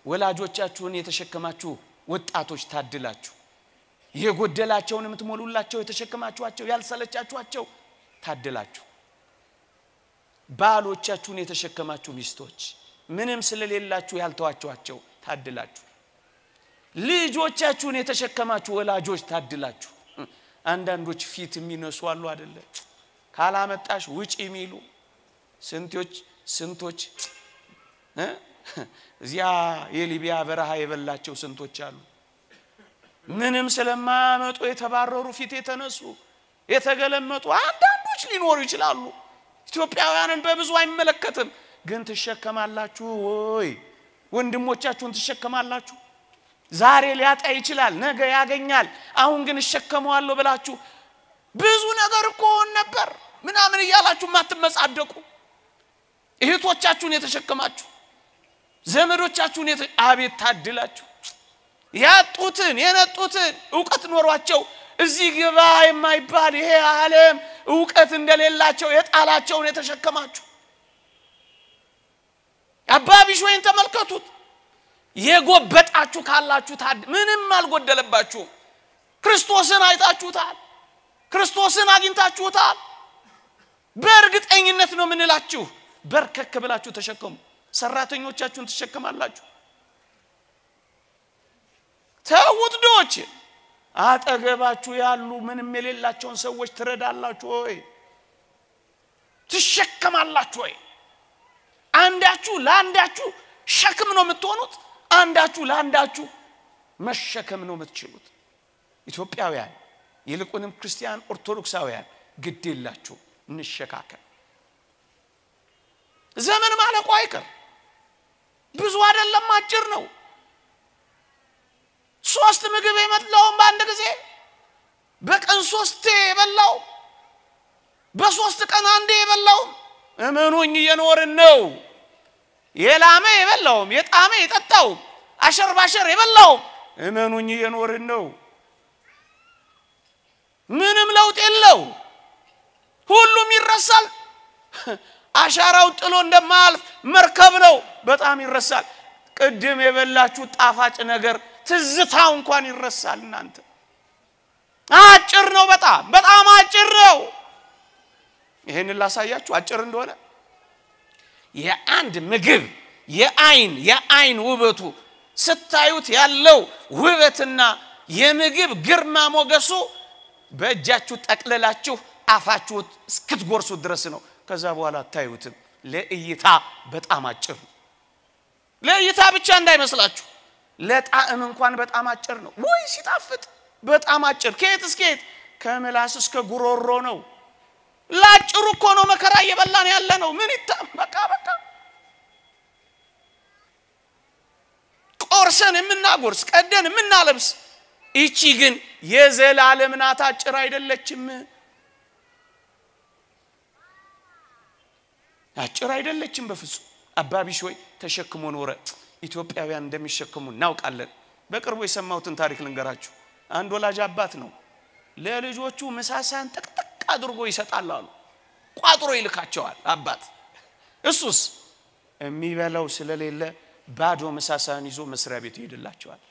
A: ወላጆቻችሁን የተሸከማችሁ ወጣቶች ታድላችሁ የጎደላቸውን የምትሞሉላቸው የተሸከማችኋቸው ያልሰለቻችኋቸው ታድላችሁ ባሎቻችሁን የተሸከማችሁ ሚስቶች ምንም ስለሌላችሁ ያልተዋችኋቸው ታድላችሁ ልጆቻችሁን የተሸከማችሁ ወላጆች ታድላችሁ አንዳንዶች ፊት የሚነሱ አሉ አይደለ ካላመጣሽ ውጪ የሚሉ ስንቶች እዚያ የሊቢያ በረሃ የበላቸው ስንቶች አሉ ምንም ስለማያመጡ የተባረሩ ፊት የተነሱ የተገለመጡ አንዳንዶች ሊኖሩ ይችላሉ ኢትዮጵያውያንን በብዙ አይመለከትም ግን ተሸከማላችሁ ወይ ወንድሞቻችሁን ተሸከማላችሁ ዛሬ ሊያጣ ይችላል ነገ ያገኛል አሁን ግን እሸከመዋለሁ ብላችሁ ብዙ ነገር እኮ ነበር ምናምን ይያላችሁ ማትመጻደቁ እህቶቻችሁን የተሸከማችሁ ዘመዶቻችሁን አቤት ታድላችሁ ያጡትን የነጡትን ዕውቀት ኖሯቸው እዚህ ግባ የማይባል ይሄ ዓለም ዕውቀት እንደሌላቸው የጣላቸውን የተሸከማችሁ አባቢሾይን ተመልከቱት የጎበጣችሁ ካላችሁ ምንም አልጎደለባችሁ ክርስቶስን አይታችሁታል ክርስቶስን አግኝታችሁታል በእርግጠኝነት ነው ምንላችሁ በርከክ ብላችሁ ተሸከሙ ሰራተኞቻችሁን ተሸከማላችሁ ተውትዶች አጠገባችሁ ያሉ ምንም የሌላቸውን ሰዎች ትረዳላችሁ ወይ ተሸከማላችሁ ወይ አንዳችሁ ለአንዳችሁ ሸክም ነው የምትሆኑት አንዳችሁ ለአንዳችሁ መሸከም ነው የምትችሉት ኢትዮጵያውያን ይልቁንም ክርስቲያን ኦርቶዶክሳውያን ግዴላችሁ እንሸካከም ዘመን ማለቁ አይቀር ብዙ አይደለም አጭር ነው 3 ምግብ የመጣው በአንድ ጊዜ በቀን 3 የበላው በ3 ቀን አንዴ የበላው እመኑኝ እየኖርን ነው የላመ የበላው የጣመ የጠጣው አሸር ባሸር የበላው እመኑኝ እየኖርን ነው ምንም ለውጥ የለው ሁሉም ይረሳል አሻራው ጥሎ እንደማልፍ መርከብ ነው በጣም ይረሳል ቅድም የበላችሁ ጣፋጭ ነገር ትዝታው እንኳን ይረሳል እናንተ አጭር ነው በጣም አጭር ነው ይሄንን ላሳያችሁ አጭር እንደሆነ የአንድ ምግብ የአይን ውበቱ ስታዩት ያለው ውበትና የምግብ ግርማ ሞገሱ በእጃችሁ ጠቅለላችሁ አፋችሁ እስክትጎርሱ ድረስ ነው ከዛ በኋላ ታዩትም ለእይታ በጣም አጭር ለእይታ ብቻ እንዳይመስላችሁ ለጣዕም እንኳን በጣም አጭር ነው ወይ ሲጣፍጥ በጣም አጭር ከየት እስከየት ከመላስ እስከ ጉሮሮ ነው ላጭሩ እኮ ነው መከራ እየበላን ያለ ነው ምን በቃ ቆርሰን የምናጎርስ ቀደን የምናለብስ እቺ ግን የዘላለም ናት አጭር አይደለችም አጭር አይደለችም በፍጹም አባቢሾይ ተሸክሞ ኖረ ኢትዮጵያውያን እንደሚሸከሙ እናውቃለን በቅርቡ የሰማሁትን ታሪክ ልንገራችሁ አንድ ወላጅ አባት ነው ለልጆቹ መሳሳን ጥቅጥቅ አድርጎ ይሰጣል አሉ ቋጥሮ ይልካቸዋል አባት እሱስ የሚበላው ስለሌለ ባዶ መሳሳን ይዞ መስሪያ ቤት ይሄድላቸዋል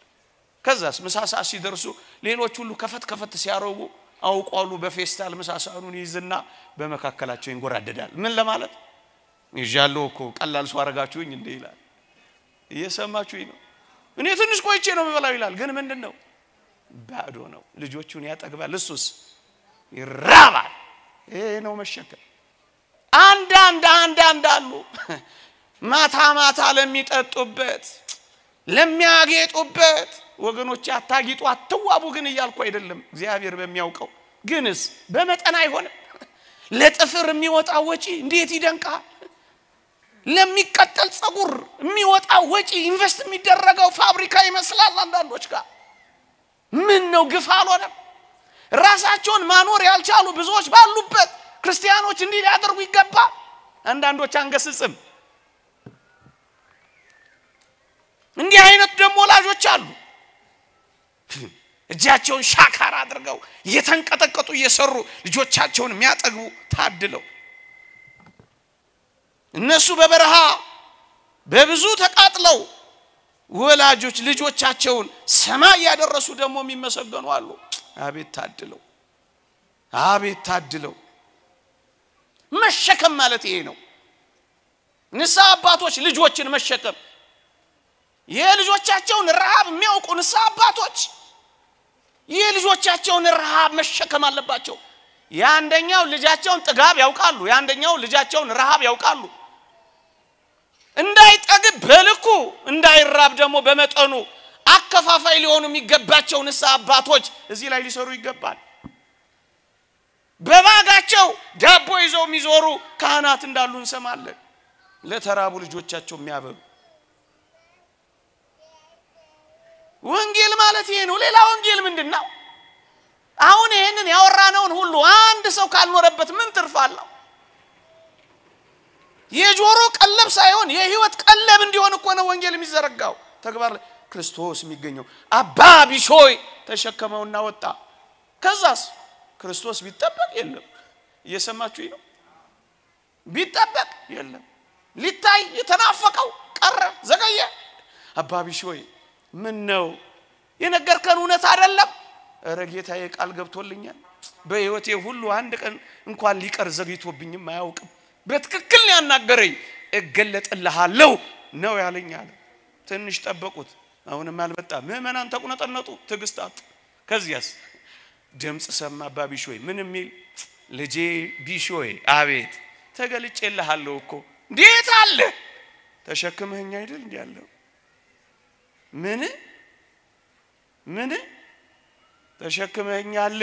A: ከዛስ መሳሳ ሲደርሱ ሌሎች ሁሉ ከፈት ሲያረጉ አውቋሉ በፌስታል መሳሳኑን ይዝና በመካከላቸው ይንጎራደዳል ምን ለማለት ይጃለው እኮ ቀላል ሰው አረጋችሁኝ እንደ ይላል እየሰማችሁኝ ነው እኔ ትንሽ ቆይቼ ነው የምበላው ይላል ግን ምንድነው ባዶ ነው ልጆቹን ያጠግባል እሱስ ይራባል ይሄ ነው መሸከም አንዳንድ አሉ ማታ ለሚጠጡበት ለሚያጌጡበት ወገኖች አታጊጡ አትዋቡ ግን ይያልኩ አይደለም እግዚአብሔር በሚያውቀው ግንስ በመጠን አይሆንም ለጥፍር የሚወጣው ወጪ እንዴት ይደንቃል ለሚቀጠል ጸጉር የሚወጣው ወጪ ኢንቨስት የሚደረገው ፋብሪካ ይመስላል አንዳንዶች ጋር ምን ነው ግፍ አልሆነም ራሳቸውን ማኖር ያልቻሉ ብዙዎች ባሉበት ክርስቲያኖች እንዲህ ሊያደርጉ ይገባል አንዳንዶች አንገስጽም እንዲህ አይነት ደሞ ወላጆች አሉ እጃቸውን ሻካራ አድርገው እየተንቀጠቀጡ እየሰሩ ልጆቻቸውን የሚያጠግቡ ታድለው እነሱ በበረሃ በብዙ ተቃጥለው ወላጆች ልጆቻቸውን ሰማይ ያደረሱ ደሞ የሚመሰገኑ አሉ አቤት ታድለው መሸከም ማለት ይሄ ነው ንስሐ አባቶች ልጆችን መሸከም የልጆቻቸውን ረሃብ የሚያውቁ ንስሐ አባቶች የልጆቻቸውን ረሃብ መሸከም አለባቸው። ያንደኛው ልጃቸውን ጥጋብ ያውቃሉ፣ ያንደኛው ልጃቸውን ረሃብ ያውቃሉ። እንዳይጠግብ በልኩ እንዳይራብ ደግሞ በመጠኑ አከፋፋይ ሊሆኑ የሚገባቸው ንስሐ አባቶች እዚህ ላይ ሊሰሩ ይገባል። በባጋቸው ዳቦ ይዘው የሚዞሩ ካህናት እንዳሉ እንሰማለን፣ ለተራቡ ልጆቻቸው የሚያበሉ። ወንጌል ማለት ይሄ ነው። ሌላ ወንጌል ምንድነው? አሁን ይሄንን ያወራነውን ሁሉ አንድ ሰው ካልኖረበት ምን ትርፍ አለው? የጆሮ ቀለብ ሳይሆን የህይወት ቀለብ እንዲሆን እኮ ነው ወንጌል የሚዘረጋው ተግባር ላይ ክርስቶስ የሚገኘው። አባ ቢሾይ ተሸከመውና ወጣ። ከዛስ ክርስቶስ ቢጠበቅ የለም። እየሰማችሁኝ ነው? ቢጠበቅ የለም። ሊታይ የተናፈቀው ቀረ፣ ዘገየ። አባ ቢሾይ ምን ነው የነገርከን እውነት አይደለም? ኧረ ጌታዬ ቃል ገብቶልኛል። በህይወቴ ሁሉ አንድ ቀን እንኳን ሊቀር ዘግይቶብኝም አያውቅም። በትክክል ያናገረኝ እገለጥልሃለሁ ነው ያለኝ አለ። ትንሽ ጠበቁት፣ አሁንም አልመጣም። ምዕመናን ተቁነጠነጡ፣ ትግስት አጡ። ከዚያስ ድምጽ ሰማ። አባ ቢሾይ ምን የሚል? ልጄ ቢሾይ አቤት ተገልጬልሃለሁ እኮ። እንዴት አለ? ተሸክመኸኝ አይደል እንዴ ያለው? ምን ተሸክመኛል?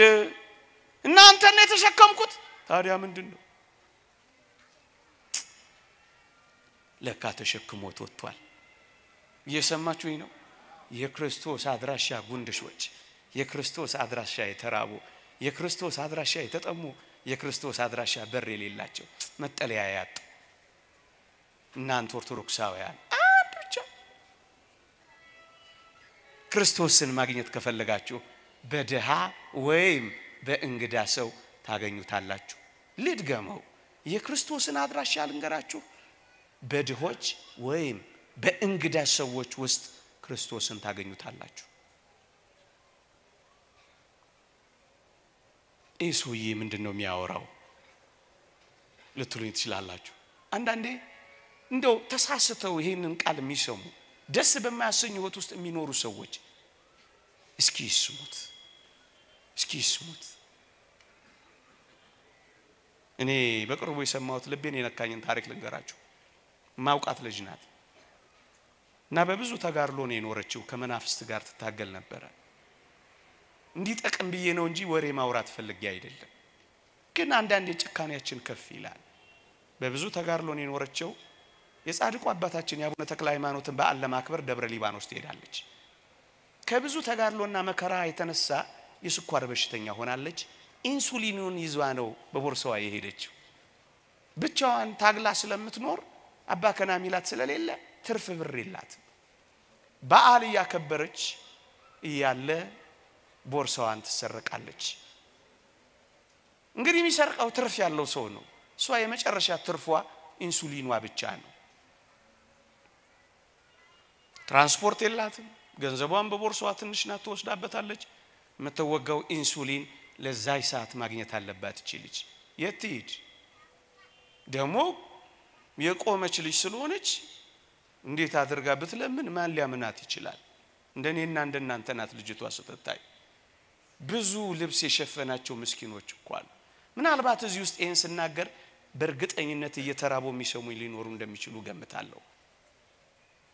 A: እናንተ ነው የተሸከምኩት። ታዲያ ምንድነው? ለካ ተሸክሞት ወጥቷል። እየሰማችሁኝ ነው? የክርስቶስ አድራሻ ጉንድሾች፣ የክርስቶስ አድራሻ የተራቡ፣ የክርስቶስ አድራሻ የተጠሙ፣ የክርስቶስ አድራሻ በር የሌላቸው መጠለያ ያጡ እናንተ ኦርቶዶክሳውያን ብቻ ክርስቶስን ማግኘት ከፈለጋችሁ በደሃ ወይም በእንግዳ ሰው ታገኙታላችሁ። ልድገመው፣ የክርስቶስን አድራሻ ልንገራችሁ። በድሆች ወይም በእንግዳ ሰዎች ውስጥ ክርስቶስን ታገኙታላችሁ። ኢየሱስ ምንድነው የሚያወራው ልትሉኝ ትችላላችሁ። አንዳንዴ እንደው ተሳስተው ይሄንን ቃል የሚሰሙ ደስ በማያሰኝ ህይወት ውስጥ የሚኖሩ ሰዎች እስኪ ይስሙት። እኔ በቅርቡ የሰማሁት ልቤን የነካኝን ታሪክ ልንገራችሁ። ማውቃት ልጅ ናት እና በብዙ ተጋርሎ ነው የኖረችው። ከመናፍስት ጋር ትታገል ነበር። እንዲጠቅም ብዬ ነው እንጂ ወሬ ማውራት ፈልጌ አይደለም። ግን አንዳንዴ ጭካኔያችን ከፍ ይላል። በብዙ ተጋርሎ ነው የኖረችው። የጻድቁ አባታችን የአቡነ ተክለ ሃይማኖትን በዓል ለማክበር ደብረ ሊባኖስ ትሄዳለች። ከብዙ ተጋርሎና መከራ የተነሳ የስኳር በሽተኛ ሆናለች። ኢንሱሊኑን ይዟ ነው በቦርሳዋ የሄደችው። ብቻዋን ታግላ ስለምትኖር አባ ከና ሚላት ስለሌለ ትርፍ ብር የላት። በዓል ያከበረች እያለ ቦርሳዋን ትሰረቃለች። እንግዲህ የሚሰርቀው ትርፍ ያለው ሰው ነው። እሷ የመጨረሻ ትርፏ ኢንሱሊኗ ብቻ ነው። ትራንስፖርት የላትም። ገንዘቧን በቦርሳዋ ትንሽ ናት ትወስዳበታለች። መተወጋው ኢንሱሊን ለዛይ ሰዓት ማግኘት አለባት ይችላል። የት ሂድ ደሞ የቆመች ልጅ ስለሆነች እንዴት አድርጋ ብትለምን ማን ሊያምናት ይችላል? እንደኔና እንደናንተ ናት ልጅቷ ስትታይ። ብዙ ልብስ የሸፈናቸው ምስኪኖች እንኳን ምናልባት እዚህ ውስጥ ይሄን ስናገር በእርግጠኝነት እየተራቡ የሚሰሙ ሊኖሩ እንደሚችሉ ገምታለሁ።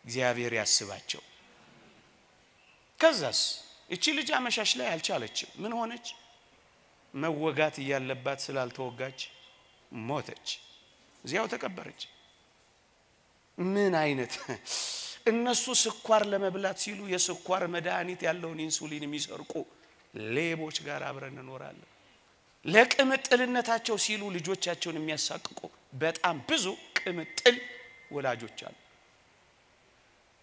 A: እግዚአብሔር ያስባቸው። ከዛስ እቺ ልጅ አመሻሽ ላይ አልቻለችም። ምን ሆነች? መወጋት ያለባት ስላልተወጋች ሞተች። እዚያው ተቀበረች። ምን አይነት እነሱ ስኳር ለመብላት ሲሉ የስኳር መድኃኒት ያለውን ኢንሱሊን የሚሰርቁ ሌቦች ጋር አብረን እንኖራለን። ለቅምጥልነታቸው ሲሉ ልጆቻቸውን የሚያሳቅቁ በጣም ብዙ ቅምጥል ወላጆች አሉ።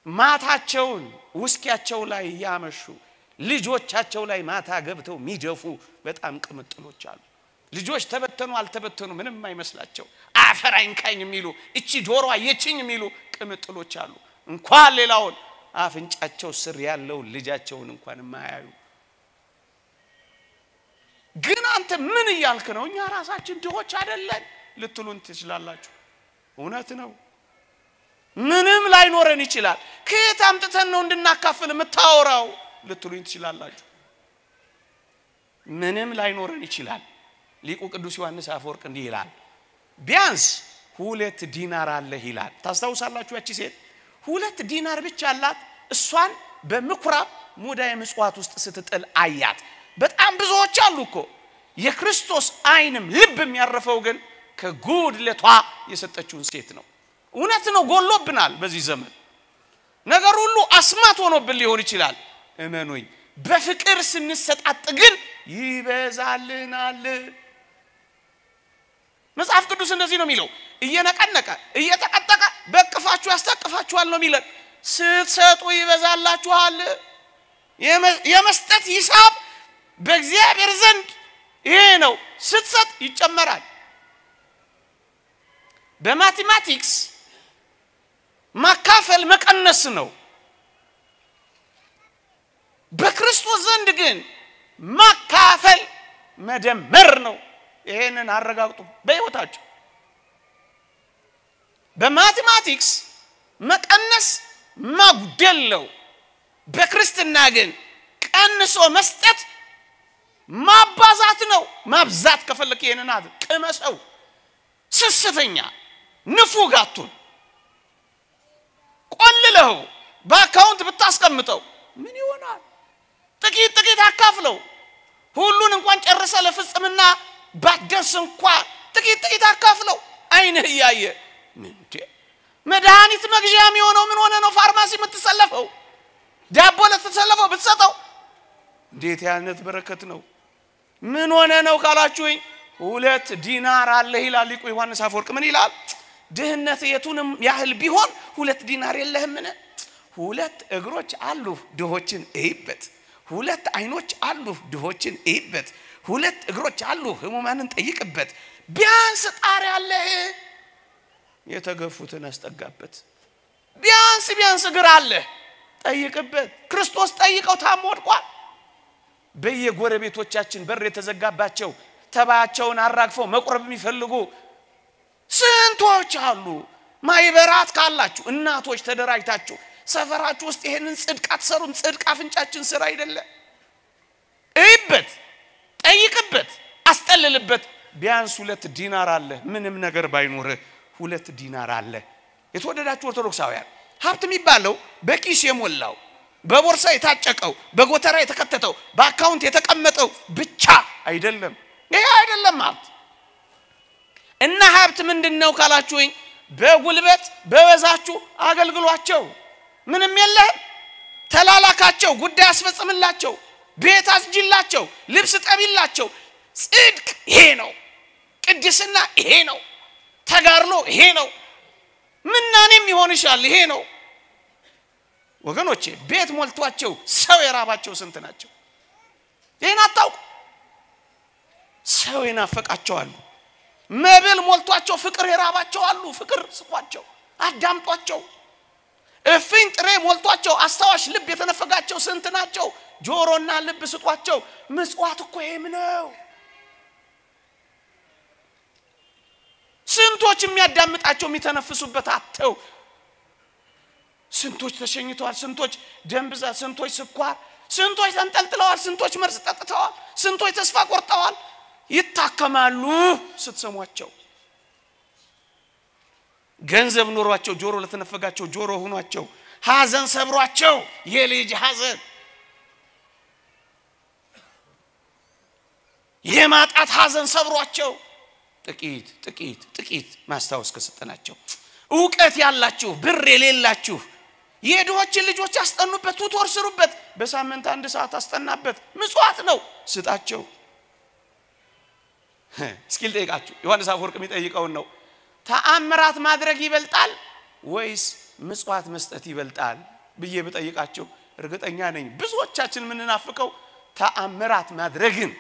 A: ማታቸውን ውስኪያቸው ላይ ያመሹ ልጆቻቸው ላይ ማታ ገብተው ሚደፉ በጣም ቅምጥሎች አሉ። ልጆች ተበተኑ አልተበተኑ ምንም አይመስላቸው አፈር አይንካኝ የሚሉ እቺ ዶሮ አየችኝ የሚሉ ቅምጥሎች አሉ። እንኳን ሌላውን አፍንጫቸው ስር ያለው ልጃቸውን እንኳን ማያዩ። ግን አንተ ምን ይያልክ ነው? እኛ ራሳችን ድሆች አይደለን ልትሉን ትችላላችሁ። እውነት ነው። ምንም ላይኖረን ይችላል ከየት አምጥተን ነው እንድናካፍል የምታወራው ልትሉኝ ትችላላችሁ ምንም ላይኖረን ይችላል ሊቁ ቅዱስ ዮሐንስ አፈወርቅ እንዲህ ይላል ቢያንስ 2 ዲናር አለ ይላል ታስታውሳላችሁ ያቺ ሴት 2 ዲናር ብቻ አላት እሷን በምኩራብ ሙዳየ ምጽዋት ውስጥ ስትጥል አያት በጣም ብዙዎች አሉኮ የክርስቶስ አይንም ልብ የሚያርፈው ግን ከጉድለቷ የሰጠችውን ሴት ነው እውነት ነው ጎሎብናል በዚህ ዘመን ነገር ሁሉ አስማት ሆኖብን ሊሆን ይችላል እመኑኝ በፍቅር ስንሰጣጥ ግን ይበዛልናል መጽሐፍ ቅዱስ እንደዚህ ነው የሚለው እየነቀነቀ እየተቀጠቀ በቅፋችሁ ያስተቅፋችኋል ነው የሚለው ስትሰጡ ይበዛላችኋል የመስጠት ሂሳብ በእግዚአብሔር ዘንድ ይሄ ነው ስትሰጥ ይጨመራል በማቴማቲክስ ማካፈል መቀነስ ነው በክርስቶስ ዘንድ ግን ማካፈል መደመር ነው ይሄንን አረጋግጡ በህይወታችሁ በማቴማቲክስ መቀነስ ማጉደል ነው በክርስትና ግን ቀንሶ መስጠት ማባዛት ነው ማብዛት ከፈለክ ይሄንን ቅመሰው ስስተኛ ንፉጋቱን ቆልለው በአካውንት ብታስቀምጠው ምን ይሆናል ጥቂት አካፍለው ሁሉን እንኳን ጨርሰ ለፍጽምና ባደርስ እንኳን ጥቂት አካፍለው አይነህ ያየ ምንቴ መድኃኒት መግዣ የሚሆነው ምን ሆነ ነው ፋርማሲ የምትሰለፈው ዳቦ ለተሰለፈው ብትሰጠው እንዴት ያነት በረከት ነው ምን ሆነ ነው ካላችሁኝ 2 ዲናር አለ ይላል ሊቁ ዮሐንስ አፈወርቅ ምን ይላል ድህነት የቱንም ያህል ቢሆን 2 ዲናር የለህምን 2 እግሮች አሉ ድሆችን እይበት 2 አይኖች አሉ ድሆችን እይበት 2 እግሮች አሉ ህሙማንን ጠይቅበት ቢያንስ ጣሪ አለ የተገፉትን አስጠጋበት ቢያንስ እግር አለ ጠይቅበት ክርስቶስ ጠይቀው ታሞ ወድቋል በየጎረቤቶቻችን በር የተዘጋባቸው ተባያቸውን አራግፈው መቁረብ የሚፈልጉ ስንቶች አሉ ማይበራት ካላችሁ እናቶች ተደራጅታችሁ ሰፈራችሁ ውስጥ ይሄንን ጽድቅ አትሰሩን ጽድቅ አፍንጫችን ስራ አይደለ እይበት ጠይቅበት አስጠልልበት ቢያንስ 2 ዲናር አለ ምንም ነገር ባይኖር 2 ዲናር አለ የተወደዳችሁ ኦርቶዶክሳውያን ሀብት የሚባለው በኪስ የሞላው በቦርሳ የታጨቀው በጎተራ የተከተተው በአካውንት የተቀመጠው ብቻ አይደለም ይሄ አይደለም ሀብት እና ሀብት ምንድነው ካላችሁኝ በጉልበት በወዛችሁ አገልግሏቸው ምንም የለም ተላላካቸው ጉዳይ አስፈጽምላቸው ቤት አስጅላቸው ልብስ ጠቢላቸው ጽድቅ ይሄ ነው ቅድስና ይሄ ነው ተጋርሎ ይሄ ነው ምናኔም ይሆንሻል ይሄ ነው ወገኖቼ ቤት ሞልቷቸው ሰው የራባቸው ስንት ናቸው ይሄን አታውቁ ሰው የናፈቃቸው አሉ መብል ሞልቷቸው ፍቅር የራባቸው አሉ ፍቅር ስቋቸው አዳምጧቸው እፍኝ ጥሬ ሞልቷቸው አስተዋሽ ልብ የተነፈጋቸው ስንት ናቸው ጆሮና ልብ ስጧቸው ምጽዋት እኮ ይሄም ነው ስንቶች የሚያዳምጣቸው የሚተነፍሱበት አጥተው ስንቶች ተሸኝተዋል ስንቶች ደም ብዛት ስንቶች ስኳር ስንቶች ተንጠልጥለዋል ስንቶች መርዝ ጠጥተዋል ስንቶች ተስፋ ቆርጠዋል ይታከማሉ ስትሰሟቸው ገንዘብ ኖሯቸው ጆሮ ለተነፈጋቸው ጆሮ ሆኗቸው ሐዘን ሰብሯቸው የልጅ ሐዘን የማጣት ሐዘን ሰብሯቸው ጥቂት ማስታወስ ከሰጠናቸው ዕውቀት ያላችሁ ብር የሌላችሁ የድሆችን ልጆች አስጠኑበት ቱቶር ስሩበት በሳምንት 1 ሰዓት አስጠናበት ምጽዋት ነው ስጣቸው እስኪል ጠይቃችሁ ዮሐንስ አፈወርቅ የሚጠይቀው ነው ተአምራት ማድረግ ይበልጣል ወይስ ምጽዋት መስጠት ይበልጣል ብዬ በጠይቃችሁ እርግጠኛ ነኝ ብዙዎቻችን ምንናፍቀው ተአምራት ማድረግን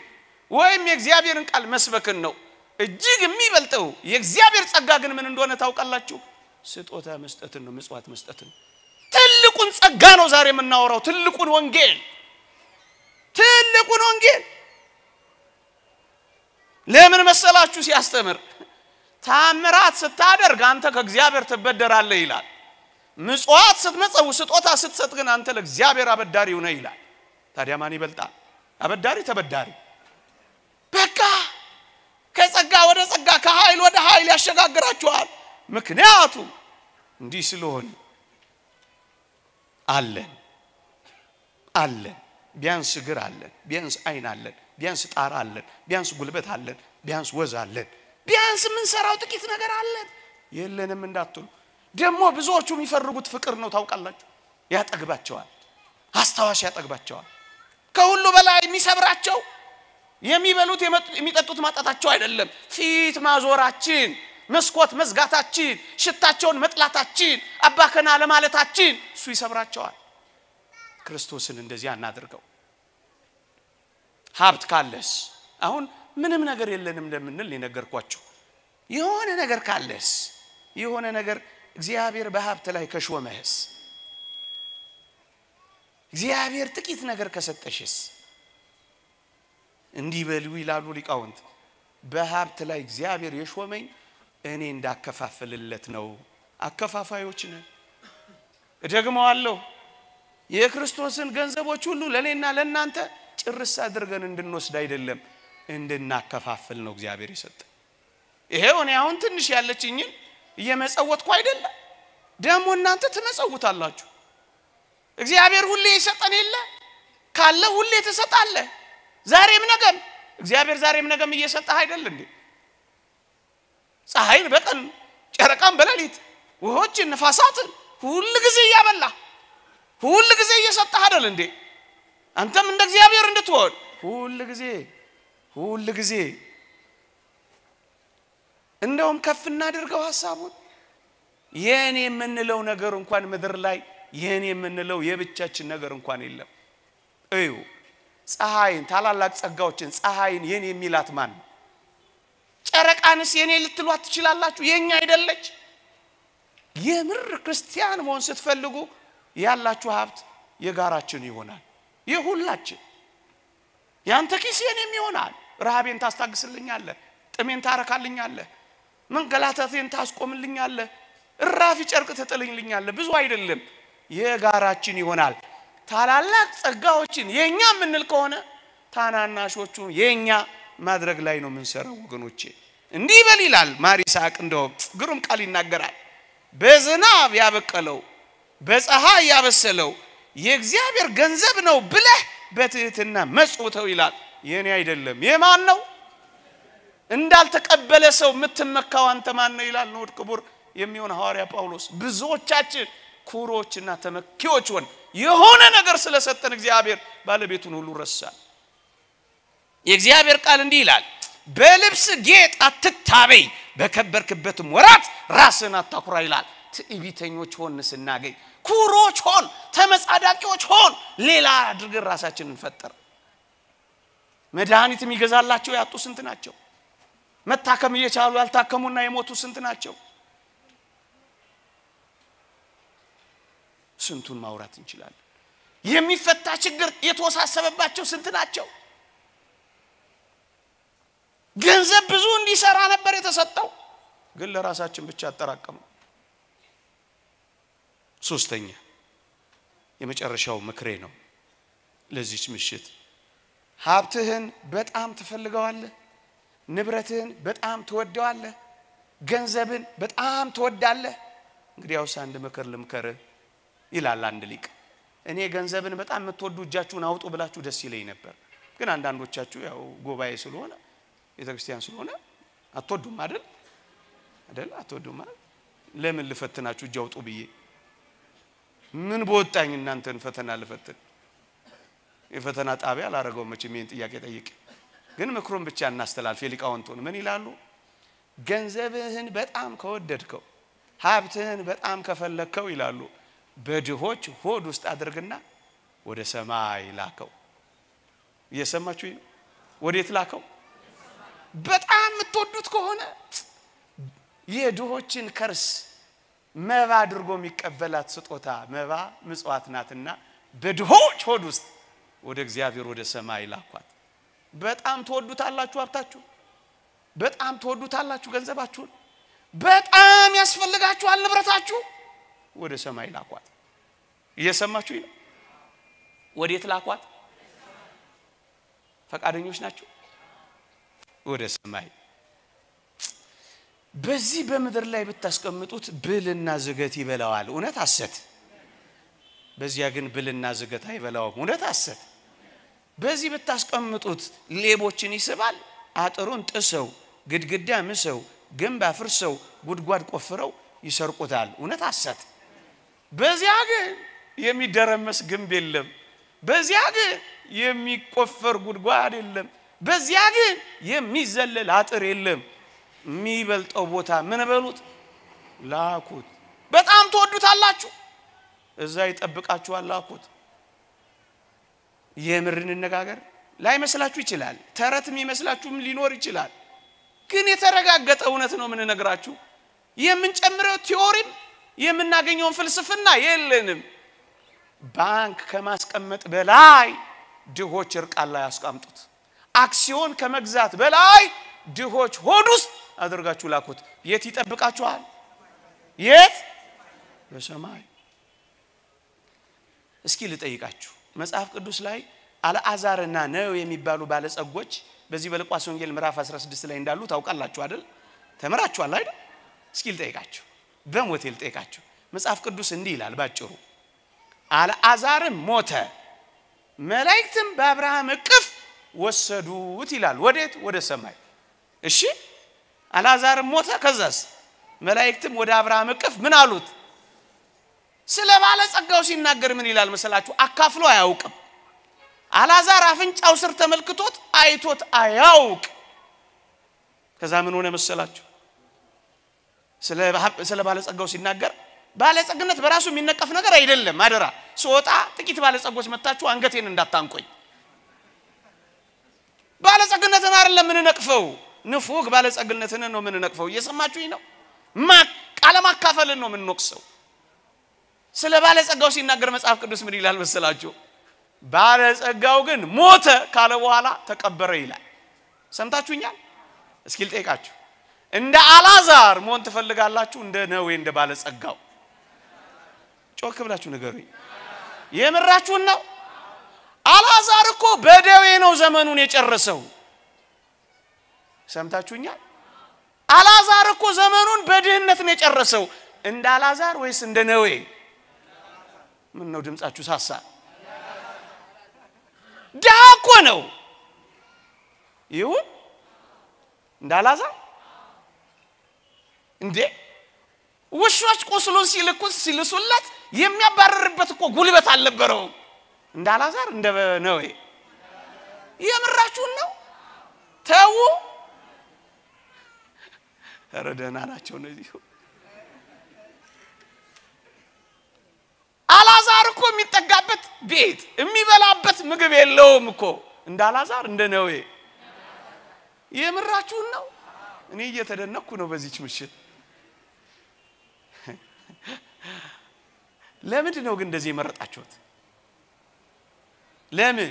A: ወይም የእግዚአብሔርን ቃል መስበክን ነው እጅግ የሚበልጠው የእግዚአብሔር ጸጋ ግን ምን እንደሆነ ታውቃላችሁ ስጦታ መስጠትን ነው ምጽዋት መስጠትን ትልቁን ጸጋ ነው ዛሬ የምናወራው ትልቁን ወንጌል ለምን መሰላችሁ ሲያስተምር ተአምራት ስታደርግ አንተ ከእግዚአብሔር ትበደራለህ ይላል ምጽዋት ስትመጸው ስጦታ ስትሰጥ ግን አንተ ለእግዚአብሔር አበዳሪው ነህ ይላል። ታዲያ ማን ይበልጣል? አበዳሪ ተበዳሪ? በቃ ከጸጋ ወደ ጸጋ ከኃይል ወደ ኃይል ያሸጋግራችኋል። ምክንያቱም እንዲህ ስለሆነ አለን ቢያንስ እግር አለን፣ ቢያንስ አይን አለን፣ ቢያንስ ጣራ አለን፣ ቢያንስ ጉልበት አለን፣ ቢያንስ ወዝ አለን፣ ቢያንስ ምን ሰራው ጥቂት ነገር አለን። የለንም እንዳትሉ ደግሞ ብዙዎቹ የሚፈርጉት ፍቅር ነው ታውቃላችሁ። ያጠግባቸዋል፣ አስተዋሽ ያጠግባቸዋል። ከሁሉ በላይ የሚሰብራቸው የሚበሉት የሚጠጡት ማጣታቸው አይደለም፣ ፊት ማዞራችን፣ መስኮት መዝጋታችን፣ ሽታቸውን መጥላታችን፣ አባከና ለማለታችን እሱ ይሰብራቸዋል። ክርስቶስን እንደዚህ አናድርገው። ሀብት ካለስ አሁን ምንም ነገር የለንም ለምንል የነገርኳችሁ የሆነ ነገር ካለስ የሆነ ነገር እግዚአብሔር በሀብት ላይ ከሾመህስ እግዚአብሔር ጥቂት ነገር ከሰጠሽስ እንዲህ በሉ ይላሉ ሊቃውንት በሀብት ላይ እግዚአብሔር የሾመኝ እኔ እንዳከፋፍልለት ነው። አከፋፋዮች ነን። እደግመዋለሁ የክርስቶስን ገንዘቦች ሁሉ ለኔና ለናንተ ጭርስ አድርገን እንድንወስድ አይደለም እንድናከፋፍል ነው እግዚአብሔር ይሰጠ። ይሄው እኔ አሁን ትንሽ ያለችኝን እየመጸወትኩ አይደለም ደሞ እናንተ ትመጸውታላችሁ። እግዚአብሔር ሁሌ ይሰጠን የለ ካለ ሁሌ ተሰጣለ። ዛሬም ነገም እግዚአብሔር ዛሬም ነገም እየሰጠህ አይደል እንዴ? ፀሐይን በቀን ጨረቃን በሌሊት ወሆችን ነፋሳትን ሁሉ ጊዜ ያበላ ሁሉ ጊዜ እየሰጠህ አይደል እንዴ? አንተም እንደ እግዚአብሔር እንድትሆን ሁሉ ጊዜ እንደውም ከፍ እናድርገው ሐሳቡን። የኔ የምንለው ነገር እንኳን ምድር ላይ የኔ የምንለው የብቻችን ነገር እንኳን የለም። እዩ ፀሐይን ታላላቅ ጸጋዎችን ፀሐይን የኔ የሚላት ማን? ጨረቃንስ የኔ ልትሏት ትችላላችሁ? የኛ አይደለች? የምር ክርስቲያን መሆን ስትፈልጉ ያላችሁ ሀብት የጋራችን ይሆናል። የሁላችን ያንተ ኪስ የኔም ይሆናል። ረሃቤን ታስታግስልኛለህ፣ ጥሜን ታረካልኛለህ፣ መንገላታቴን ታስቆምልኛለህ፣ እራፊ ጨርቅ ትጥልልኛለህ። ብዙ አይደለም የጋራችን ይሆናል። ታላላቅ ጸጋዎችን የኛ ምንል ከሆነ ታናናሾቹ የኛ ማድረግ ላይ ነው ምንሰራው ወገኖቼ። እንዲህ በል ይላል ማሪሳቅ እንደው ግሩም ቃል ይናገራል። በዝናብ ያበቀለው በፀሐይ ያበሰለው የእግዚአብሔር ገንዘብ ነው ብለህ በትህትና መጽውተው ይላል። የኔ አይደለም የማን ነው? እንዳልተቀበለ ሰው ምትመካው አንተ ማን ነው ይላል ነው ክቡር የሚሆን ሐዋርያ ጳውሎስ። ብዙዎቻችን ኩሮችና ተመኪዎች ሆን የሆነ ነገር ስለሰጠን እግዚአብሔር ባለቤቱን ሁሉ ረሳን። የእግዚአብሔር ቃል እንዲህ ይላል በልብስ ጌጥ አትታበይ በከበርክበትም ወራት ራስን አታኩራ ይላል። ትዕቢተኞች ሆን ስናገኝ ኩሮች ሆን ተመጻዳቂዎች ሆን ሌላ አድርገን ራሳችንን ፈጠር። መድኃኒት የሚገዛላቸው ያጡ ስንት ናቸው? መታከም እየቻሉ ያልታከሙና የሞቱ ስንት ናቸው? ስንቱን ማውራት እንችላለን። የሚፈታ ችግር የተወሳሰበባቸው ስንት ናቸው? ገንዘብ ብዙ እንዲሰራ ነበር የተሰጠው ግን ለራሳችን ብቻ አጠራቀም። ሶስተኛ የመጨረሻው ምክሬ ነው ለዚህች ምሽት ሀብትህን በጣም ትፈልገዋለህ? ንብረትህን በጣም ትወደዋለህ? ገንዘብን በጣም ትወዳለህ? እንግዲያውስ አንድ ምክር ልምከርህ ይላል አንድ ሊቅ። እኔ ገንዘብን በጣም የምትወዱ እጃችሁን አውጡ ብላችሁ ደስ ይለኝ ነበር። ግን አንዳንዶቻችሁ ያው ጎባኤ ስለሆነ ቤተክርስቲያን ስለሆነ አትወዱም አይደል? አትወዱም አይደል? ለምን ልፈትናችሁ እጅ አውጡ ብዬ ምን በወጣኝ እናንተን ፈተና ልፈትን? የፈተና ጣቢያ አላረገው መቼም ይሄን ጥያቄ ጠይቅ። ግን ምክሩን ብቻ እናስተላልፍ። የሊቃውንቱን ምን ይላሉ? ገንዘብህን በጣም ከወደድከው ሀብትህን በጣም ከፈለከው ይላሉ በድሆች ሆድ ውስጥ አድርግና ወደ ሰማይ ላከው። እየሰማችሁ ነው? ወዴት ላከው? በጣም የምትወዱት ከሆነ የድሆችን ከርስ መባ አድርጎ የሚቀበላት ስጦታ መባ ምጽዋት ናትና በድሆች ሆድ ውስጥ ወደ እግዚአብሔር ወደ ሰማይ ላኳት። በጣም ተወዱታላችሁ ሀብታችሁ፣ በጣም ተወዱታላችሁ ገንዘባችሁ፣ በጣም ያስፈልጋችኋል ንብረታችሁ። ወደ ሰማይ ላኳት እየሰማችሁ ነው ወዴት ላኳት ፈቃደኞች ናቸው ወደ ሰማይ በዚህ በመድር ላይ ብታስቀምጡት ብልና ዝገት ይበላዋል እውነት ሐሰት በዚያ ግን ብልና ዝገት አይበላውም እውነት ሐሰት በዚህ ብታስቀምጡት ሌቦችን ይስባል አጥሩን ጥሰው ግድግዳ ምሰው ግንብ አፍርሰው ጉድጓድ ቆፍረው ይሰርቁታል እውነት ሐሰት በዚያ ግን የሚደረመስ ግንብ የለም በዚያ ግን የሚቆፈር ጉድጓድ የለም በዚያ ግን የሚዘለል አጥር የለም የሚበልጠው ቦታ ምን በሉት ላኩት በጣም ተወዱታላችሁ እዛ ይጠብቃችኋል ላኩት የምርን ነጋገር ላይ መስላችሁ ይችላል ተረትም ይመስላችሁም ሊኖር ይችላል ግን የተረጋገጠ እውነት ነው ምን ነግራችሁ የምንጨምረው ቲዮሪም የምናገኘውን ፍልስፍና የለንም ባንክ ከማስቀመጥ በላይ ድሆች እርቃን ላይ ያስቀምጡት አክሲዮን ከመግዛት በላይ ድሆች ሆድ ውስጥ አድርጋችሁ ላኩት የት ይጠብቃችኋል የት በሰማይ እስኪ ልጠይቃችሁ መጽሐፍ ቅዱስ ላይ አልዓዛርና ነው የሚባሉ ባለጸጎች በዚህ በሉቃስ ወንጌል ምዕራፍ 16 ላይ እንዳሉ ታውቃላችሁ አይደል ተመራችኋል አይደል እስኪ ልጠይቃችሁ በሞቴ ልጠይቃችሁ መጽሐፍ ቅዱስ እንዲህ ይላል ባጭሩ አልዓዛርም ሞተ መላእክትም በአብርሃም እቅፍ ወሰዱት ይላል ወዴት ወደ ሰማይ እሺ አልዓዛርም ሞተ ከዛስ መላእክትም ወደ አብርሃም እቅፍ ምን አሉት ስለ ባለጸጋው ሲናገር ምን ይላል መሰላችሁ አካፍሎ አያውቅም አልዓዛር አፍንጫው ስር ተመልክቶት አይቶት አያውቅ ከዛ ምን ሆነ መሰላችሁ ስለ ባለጸጋው ሲናገር ባለጸግነት በራሱ የሚነቀፍ ነገር አይደለም አደራ ሶጣ ጥቂት ባለጸጎች መጣችሁ አንገቴን እንዳታንቆኝ ባለጸግነትን አይደለም ምን ነቅፈው ንፉግ ባለጸግነትን ነው ምን ነቅፈው እየሰማችሁኝ ነው ቃለ ማካፈልን ነው ምን ነቅሰው ስለ ባለጸጋው ሲናገር መጽሐፍ ቅዱስ ምን ይላል መሰላችሁ ባለጸጋው ግን ሞተ ካለ በኋላ ተቀበረ ይላል ሰምታችሁኛል እስኪ ልጠይቃችሁ እንደ አልዓዛር ሞን ትፈልጋላችሁ እንደ ነው እንደ ባለጸጋው ጮክ ብላችሁ ንገሩኝ የምራችሁን ነው አልዓዛር እኮ በደዌ ነው ዘመኑን የጨረሰው ሰምታችሁኛል አልዓዛር እኮ ዘመኑን በድህነት ነው የጨረሰው እንደ አልዓዛር ወይስ እንደ ነዌ ምን ነው ድምጻችሁ ሳሳ ዳኮ ነው ይሁን እንደ አልዓዛር እንዴ ውሾች ቁስሉን ሲልሱለት የሚያባረርበት እኮ ጉልበት አልነበረው እንደ አልዓዛር እንደ ነዌ የምራችሁን ነው ተው ረደና ናቸው እነዚህ አልዓዛር እኮ የሚጠጋበት ቤት የሚበላበት ምግብ የለውም እኮ እንደ አልዓዛር እንደ ነዌ የምራችሁን ነው እኔ እየተደነኩ ነው በዚህች ምሽት ለምንድን ነው ግን እንደዚህ መረጣችሁት ለምን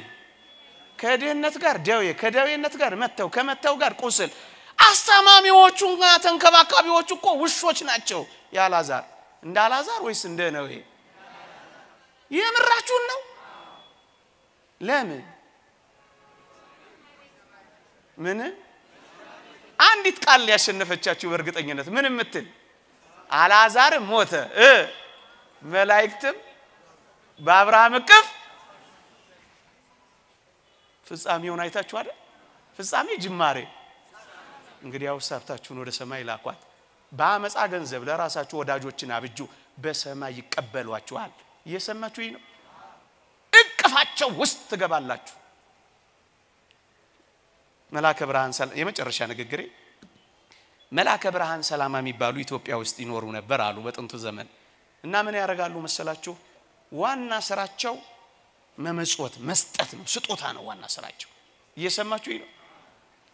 A: ከድህነት ጋር ደዌ ከደዌነት ጋር መተው ከመተው ጋር ቁስል አስተማሚዎቹና ተንከባካቢዎቹ እኮ ውሾች ናቸው ያልዓዛር እንደ አልዓዛር ወይስ እንደ ነዌ የምራችሁን ነው ለምን ምን አንዲት ቃል ያሸነፈቻችሁ በእርግጠኝነት ምን ምትል አልዓዛር ሞተ መላእክትም በአብርሃም እቅፍ ፍጻሜውን አይታችሁ አይደል ፍጻሜ ጅማሬ እንግዲህ አውሳብታችሁን ወደ ሰማይ ላኳት በአመጻ ገንዘብ ለራሳችሁ ወዳጆችን አብጁ በሰማይ ይቀበሏችኋል እየሰማችሁኝ ነው እቅፋቸው ውስጥ ትገባላችሁ መላከ ብርሃን ሰላም የመጨረሻ ንግግሬ መላከ ብርሃን ሰላማ የሚባሉ ኢትዮጵያ ውስጥ ይኖሩ ነበር አሉ በጥንቱ ዘመን እና ምን ያደርጋሉ መሰላችሁ ዋና ስራቸው መመጽወት መስጠት ነው ስጦታ ነው ዋና ስራቸው እየሰማችሁኝ ነው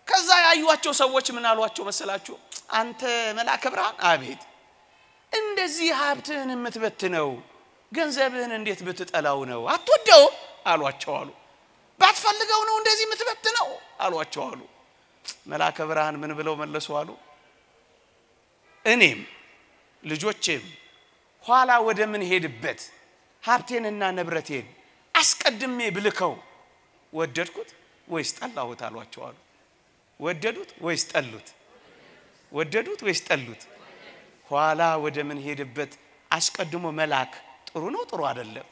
A: ከዛ ያዩዋቸው ሰዎች ምን አሏቸው መሰላችሁ አንተ መላከ ብርሃን አቤት እንደዚህ ሀብትህን የምትበትነው ገንዘብህን እንዴት ብትጠላው ነው አትወደው አሏቸው አሉ ባትፈልገው ነው እንደዚህ የምትበትነው አሏቸው አሉ መላከ ብርሃን ምን ብለው መለሱ አሉ እኔም ልጆቼም ኋላ ወደ ምን ሄድበት ሀብቴንና ንብረቴን አስቀድሜ ብልከው ወደድኩት ወይስ ጠላሁት አሏቸው አሉ ወደዱት ወይስ ጠሉት ወደዱት ወይስ ጠሉት ኋላ ወደ ምን ሄድበት አስቀድሞ መላክ ጥሩ ነው ጥሩ አይደለም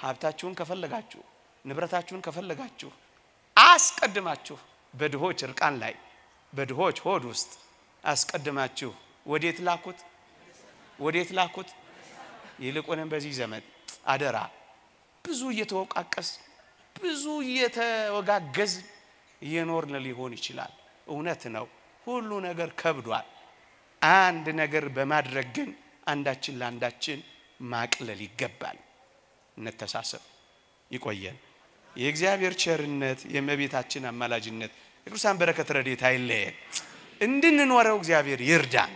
A: ሀብታችሁን ከፈለጋችሁ ንብረታችሁን ከፈለጋችሁ አስቀድማችሁ በድሆች እርቃን ላይ በድሆች ሆድ ውስጥ አስቀድማችሁ ወዴት ላኩት ይልቁንም በዚህ ዘመን አደራ ብዙ እየተወቃቀስ ብዙ እየተወጋገዝ እየኖርን ሊሆን ይችላል እውነት ነው ሁሉ ነገር ከብዷል አንድ ነገር በማድረግ ግን አንዳችን ለአንዳችን ማቅለል ይገባል እንተሳሰብ ይቆየን የእግዚአብሔር ቸርነት የእመቤታችን አማላጅነት የቅዱሳን በረከት ረድኤት አይለየን እንድንኖረው እግዚአብሔር ይርዳን